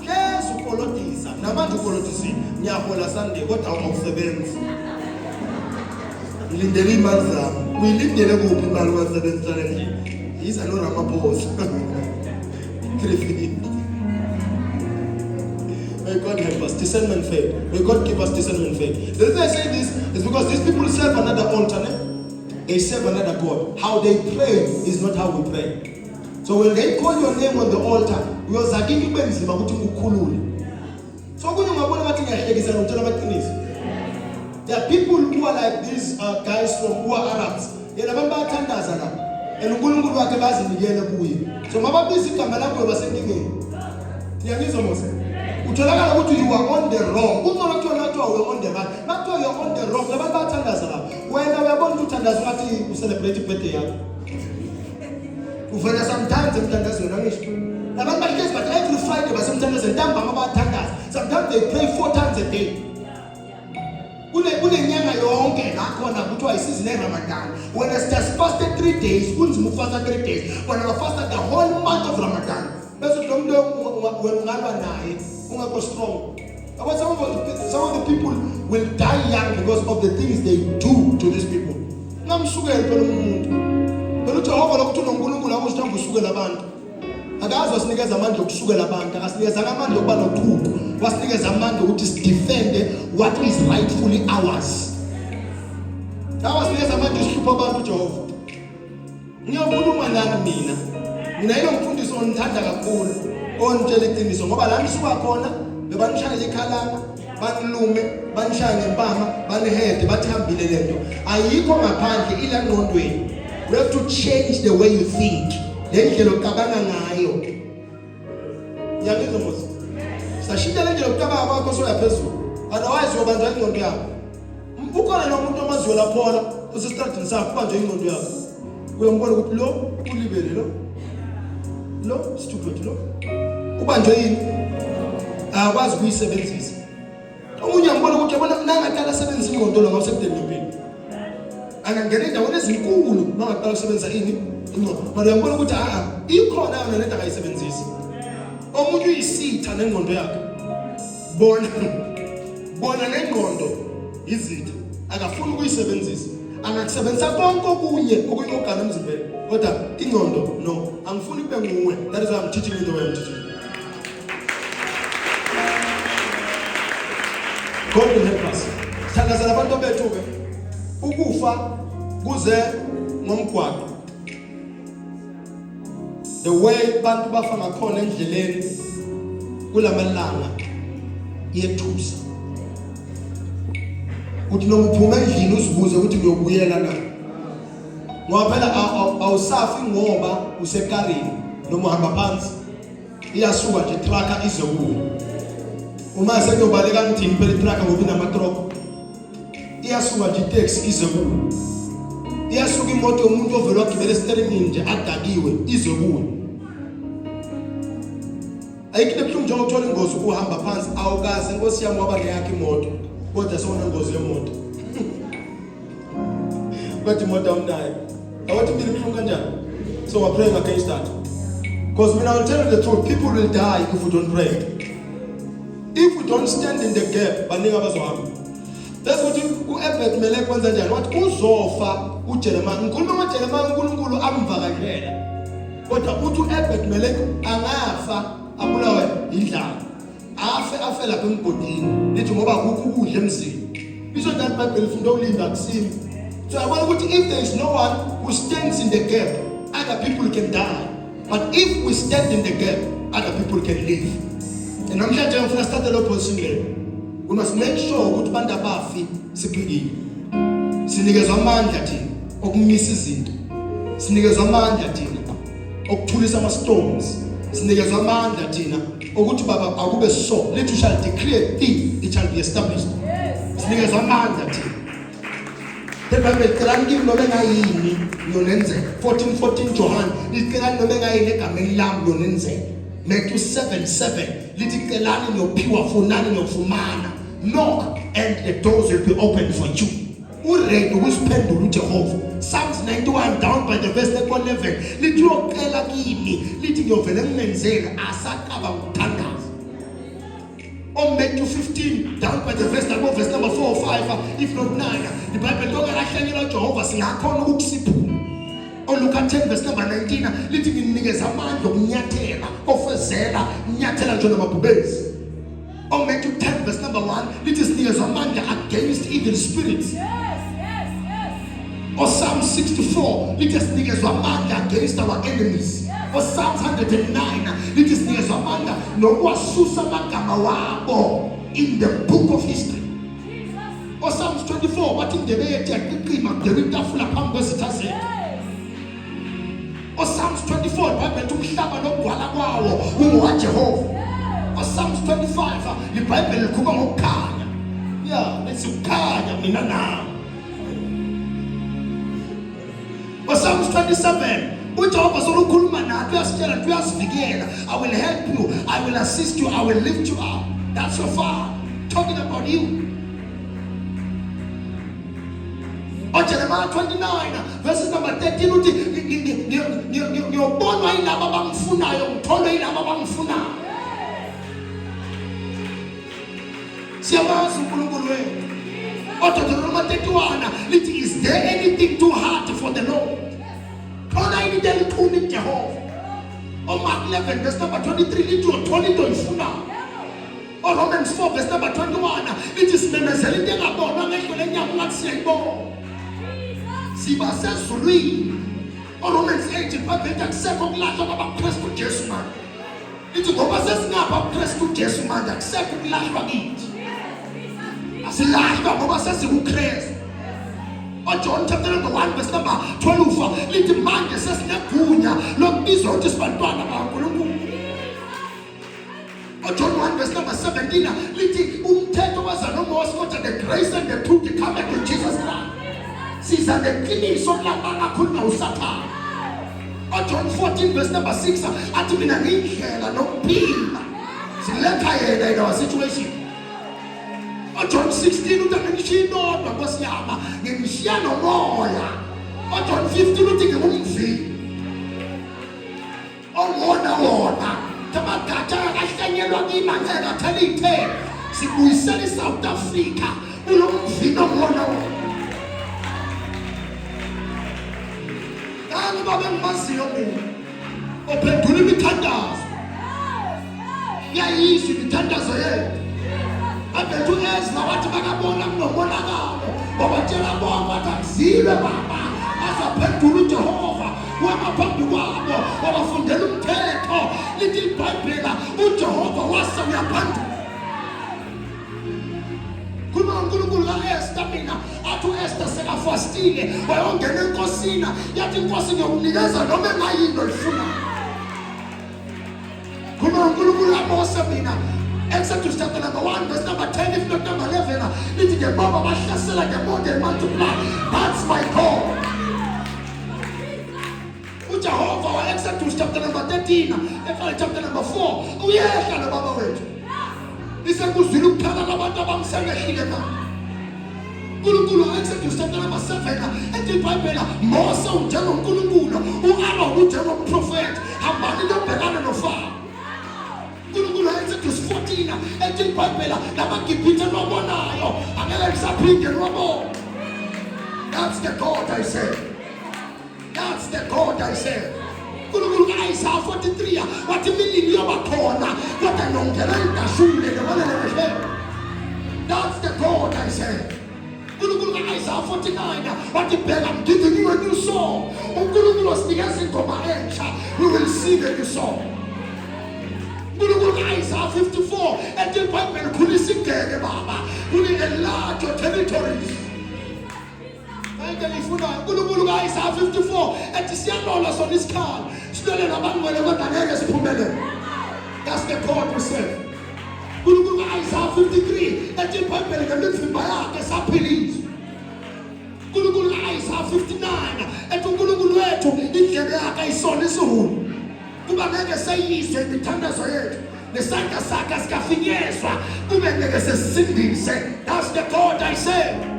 Yes ukolotisa. Namanje ukolotisi ngiyahola Sunday kodwa awusebenzi. Ngilindele imali zami. Uyilindele kuphi imali wasebenza nje? Yiza no Ramaphosa. May God help us. Discernment faith. May God give us discernment faith. The reason I say this is because these people serve another altar. They serve another God. How they pray is not how we pray. So when they call your name on the altar, we are zakingi benzima ukuthi ukukhulule. So kunye ngabona bathi ngiyahlekisa ngitshela amaqiniso. There are people who are like these guys who are Arabs. Yena abantu bayathandaza la. And uNkulunkulu wakhe bazinikele kuye. So mababiza igama lakho basenkingeni. Ngiyangizwa mose. Utholakala ukuthi you are on the wrong. Kunzona kuthiwa nathi you are on the right. Nathi you are on the wrong. Abantu bayathandaza la. Wena uyabona ukuthi uthandaza ngathi ucelebrate birthday yakho. Uvela sometimes emthandazweni angisho. Abantu bahlezi but every Friday basemthandazweni ntambama bayathandaza. Sometimes they pray 4 times a day. Kunenyanga yonke nakhona kuthiwa isizini eRamadan. When I just fasted 3 days, kunzima ukufasta 3 days. When I fasted the whole month of Ramadan. Bese umuntu ungalwa naye ungakho strong. But some of the people will die young because of the things they do to these people. Ngamsukela phela umuntu. Phela uJehova lokuthi uNkulunkulu akusithanda usukela abantu. Akazi wasinikeza amandla okusukela abantu, akasinikeza amandla okuba nothuthu. Wasinikeza amandla ukuthi sidefende what is rightfully ours. Wasinikeza amandla isihlupha abantu uJehova. Ngiyakhuluma nami mina ile mfundiso onithanda kakhulu, onitshela iqiniso ngoba la nisuka khona bebanishaya ikhalama, banilume, banishaya ngempama, banihede, bathi hambile lento. Ayikho ngaphandle ila ngqondweni. We have to change the way you think. Lendlela ocabanga ngayo. Ngiyangizwa mose. Sashinda lendlela ocabanga kwakho soyaphezulu. Otherwise yobanjwa ingqondo yakho. Ukhona nomuntu omaziyo laphola usestradini sakho banjwe ingqondo yakho. Uyombona ukuthi lo ulibele lo stupid lo. Ubanjwe yini? Akwazi ukuyisebenzisa. Omunye ngibona ukuthi yabona nangaqala sebenzisa ingqondo lo ngawusekudeni impilo. Angangena endaweni ezinkulu mangaqala usebenzisa ini? Mara uyambona ukuthi ikhona yona lento akayisebenzisi. Omunye uyisitha nengqondo yakhe. Bona nengqondo izitha akafuni ukuyisebenzisa. Angakusebenzisa konke okunye okuyogana emzimbeni. Kodwa ingqondo no, angifuni kube nguwe. That is why I'm teaching you the way I'm teaching. God will help us. Thandazela abantu bethu ke ukufa kuze ngomgwaqo. The way bantu bafa ngakhona endleleni kulamalanga yethusa. Uthi noma uphuma endlini uzibuze ukuthi ngiyobuyela na. Ngoba phela awusafi ngoba usekarini noma uhamba phansi. Iyasuka nje trucker izokuya. Uma sekuyobaleka ngithini phela trucker ngoba inamatroko. Iyasuka nje taxi izokuya. Iyasuka imoto yomuntu ovela wagibela steering nje adakiwe izokuya. Ayikho ebuhlungu njengoba uthola ingozi ukuhamba phansi awukaze inkosi yami waba neyakhe imoto kodwa sona ingozi yemoto. But imoto awunayo. Awathi impilo ibuhlungu kanjani? So we're praying against that. Because when I tell you the truth, people will die if we don't pray. If we don't stand in the gap, baningi abazohamba. That's what u-Ebed mele kwenza njani? Wathi uzofa uJeremiah. Ngikhuluma ngoJeremiah uNkulunkulu amvakashela. Kodwa uthi u-Ebed mele angafa abulawe indlala. Afe lapha emgodini. Lithi ngoba akukho ukudla emzini. Bisho that Bible ifunda ulinda kusini. So I want to if there is no one who stands in the gap, other people can die. But if we stand in the gap, other people can live. And namhlanje ngifuna start lo position le. We must make sure ukuthi bantu abafi siphilile. Sinikezwe amandla thina okumisa izinto. Sinikezwe amandla thina okuthulisa ama storms. Sinikezwe amandla thina ukuthi baba akube so. Let you shall decree a thing, it shall be established. Sinikezwe amandla thina. The Bible tells us no mengayini yonenzeka. 14 John licela no mengayini egameni lami yonenzeka. Matthew 7:7 lithi celani niyophiwa, funani niyofumana. Knock and the doors will be opened for you. Uready ukusiphendula uJehova. Psalms 91 down by the verse 11 lithi uyocela kimi, lithi ngiyovele ngimenzele asaqaba nguthandaza. On Matthew 15 down by the verse number 4 or 5 if not 9 the Bible talks about Jehovah singakhona ukusiphula. On Luke 10 verse number 19 lithi nginikeza amandla okunyathela ofezela nyathela nje namabhubesi. On Matthew 10 verse number 1 lithi sinikeza amandla against evil spirits. Or Psalm 64 lithi sinikeza amandla against our enemies. Or Psalms 109 lithi sinikeza amandla nokwasusa amagama wabo in the book of history. Or Psalms 24 wathi indebe yethu yaqiqima kudebe itafula phambi kwezitha zethu. Or Psalms 24 Bible lithi umhlaba nogwala kwawo ungowaJehova. Or Psalms 25 iBhayibheli likhuluma ngokukhanya. Yeah, let's ukhanya mina nawe. Or Psalms 27 uJehova solukhuluma nathi uyasitshela uyasivikela. I will help you, I will assist you, I will lift you up. That's your Father talking about you. Or Jeremiah 29 verses number 13 uthi ngiyobonwa yilabo abamfunayo, ngitholwe yilabo abamfunayo. Siyamazi uNkulunkulu wethu. Or Deuteronomy 31 lithi is there anything too hard for the Lord? Khona yini into elikhuni Jehova. Or Mark 11 verse number 23 lithi uthola into oyifunayo. Or Romans 4 verse number 21 lithi simemezela into engabonwa ngehlo lenyama ngathi siyayibona. Siba sezulwini. Or Romans 8 iBhayibheli akusekho ukulahlwa kwabaKristu Jesu manje. Lithi ngoba sesingapha uKristu Jesu manje akusekho ukulahlwa kithi. Asilahlwa ngoba sesikuKristu. Or John chapter number 1 verse number 12 lithi manje sesinegunya lokubizwa ukuthi sibantwana bakaNkulunkulu. Or John 1 verse number 17 lithi umthetho waza noMose kodwa the grace and the truth come in Jesus Christ. Siza neqiniso kulabanga khona uSathane. Or John 14 verse number 6 athi mina ngindlela nokuphila. Siletha yena in our situation. John 16 uthi ngishinodwa nkosiyama ngishiya nomoya. John 15 uthi ngumvi ongona wona tabagatsha akahlanyelwa kimi ngeke athele ithele sibuyisela iSouth Africa kulomvi ongona wona. Kanti babe ngimaziyo mina ophendula imithandazo yayizwa imithandazo yethu. Abethu Ezra wathi bakabona kunomonakalo wabatshela bona wathi akuzilwe baba azaphendula uJehova wamaphambi kwabo wabafundela umthetho. Lithi iBhayibheli uJehova wase uyaphendula. Khuluma uNkulunkulu kaEsther mina athi uEsther sekafastile wayongena enkosini yathi inkosi ngiyokunikeza noma engayini oyifunayo. Khuluma uNkulunkulu kaMose mina Exodus chapter number 1 verse number 10 if not number 11 lithi ke baba bahlasela ke bonke multiply. That's my God. uJehova wa Exodus chapter number 13 chapter number 4 uyehla lo baba wethu. Lisekuzwile ukuthala kwabantu abamsengehile na. uNkulunkulu Exodus chapter number 7 ethi iBhayibheli Mose uNkulunkulu uAaron uprofeti hambani lobhekana noFaro. uNkulunkulu Exodus 14 ethi iBhayibheli nabagibhithe nobonayo angeke lisaphinde lwabona. That's the God I serve. That's the God I serve. uNkulunkulu Isaiah 43 wathi milini yobakhona kodwa nongela idashule ngemalele. That's the God I serve. uNkulunkulu Isaiah 49 wathi bheka I'm giving you a new song. uNkulunkulu usinikeza ingoma entsha. We will sing a new song. uNkulunkulu Isaiah 54 ethi iBhayibheli khulisa igeke baba enlarge your territories. Ngifuna uNkulunkulu kaIsaya 54 ethi siyalola sona isikhali silole nabangcwele kodwa ngeke siphumelele. That's the God we serve. uNkulunkulu kaIsaya 53 ethi iBhayibheli ngemivimba yakhe saphilizwa. uNkulunkulu kaIsaya 59 ethi uNkulunkulu wethu indlebe yakhe ayisona isihulo kuba ngeke seyizwe imithandazo yethu nesandla sakhe sikafinyezwa kube ngeke sesisindise. That's the God I serve.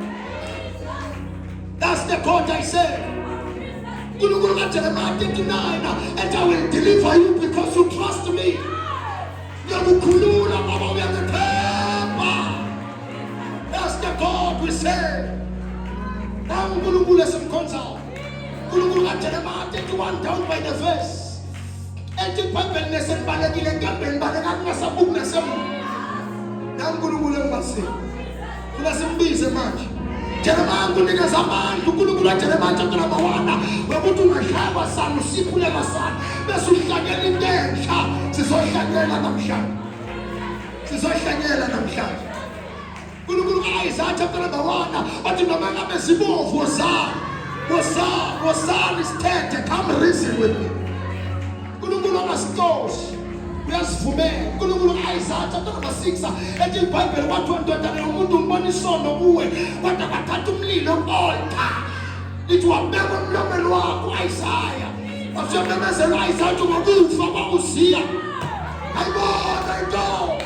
That's the God I serve. uNkulunkulu kaJeremiah 39 and I will deliver you because you trust me. Ngiyakukhulula baba uyangithemba. That's the God we serve. Now uNkulunkulu esimkhonzayo. uNkulunkulu kaJeremiah 31 down by the verse. Ethi iBhayibheli neselibalekile enkambeni baleka kungasabuki nasemuva. Now uNkulunkulu engibasile. Kula simbize manje. Jeremiah kunikeza amandla uNkulunkulu kaJeremiah chapter number 1 ukuthi ungashaywa sana usiphuleka sana bese uhlanyela into entsha sizohlanyela namhlanje. Sizohlanyela namhlanje. uNkulunkulu kaIsaya chapter number 1 wathi noma ngabe zibovu wozani sithethe come reason with me. uNkulunkulu angasixoshi uyasivumela. uNkulunkulu kaIsaya chapter number 6 ethi iBhayibheli wathi ndodana yomuntu ngibona isono kuwe kodwa bathatha umlilo altar lithi wabeka emlomeni wakho Isaiah wasebenzela Isaiah ngokufa kwaUziya. I know.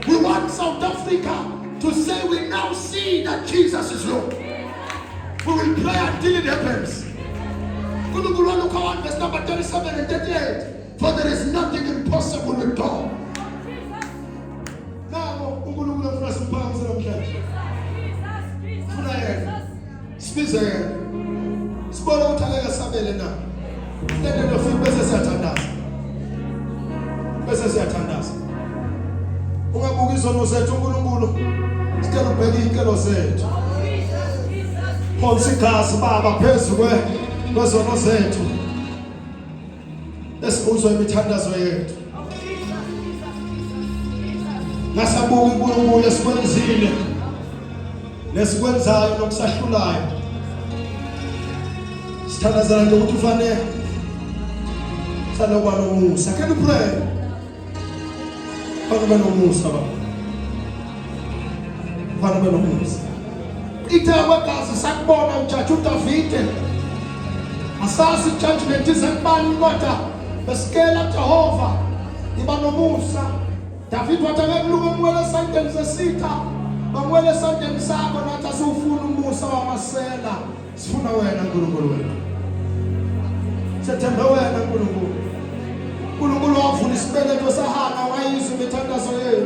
We want South Africa to say we now see that Jesus is Lord. We will pray until it happens. uNkulunkulu Luke 1 verse number 37 and 38. For there is nothing impossible with God. Now, uNkulunkulu ufuna siphakamise namhlanje. Ufuna yena. Sibize yena. Sibona ukuthi angeke sabele na. Lento lofika bese siyathandaza. Bese siyathandaza. Ungabuki izono zethu uNkulunkulu. Sicela ubheke inkelo zethu. Phonsi igazi baba phezulu kwezono zethu. Lesibuzwa imithandazo yethu. Ngasabuka uNkulunkulu esikwenzile lesikwenzayo nokusahlulayo. Sithandazana nje ukuthi ufanele sanokuba nomusa. Can you pray? Fanele nomusa baba. Fanele nomusa. Ithaba gazi sakubona uJaji uDavide. Asasi judgment izakubani kodwa besikela Jehova iba nomusa. David wathi akuluke umwele esandleni sesitha bamwele esandleni sakho nathi asufuna umusa wamasela. Sifuna wena uNkulunkulu wethu. Sethembe wena uNkulunkulu. uNkulunkulu wavula isibeletho saHana wayizwa imithandazo yethu.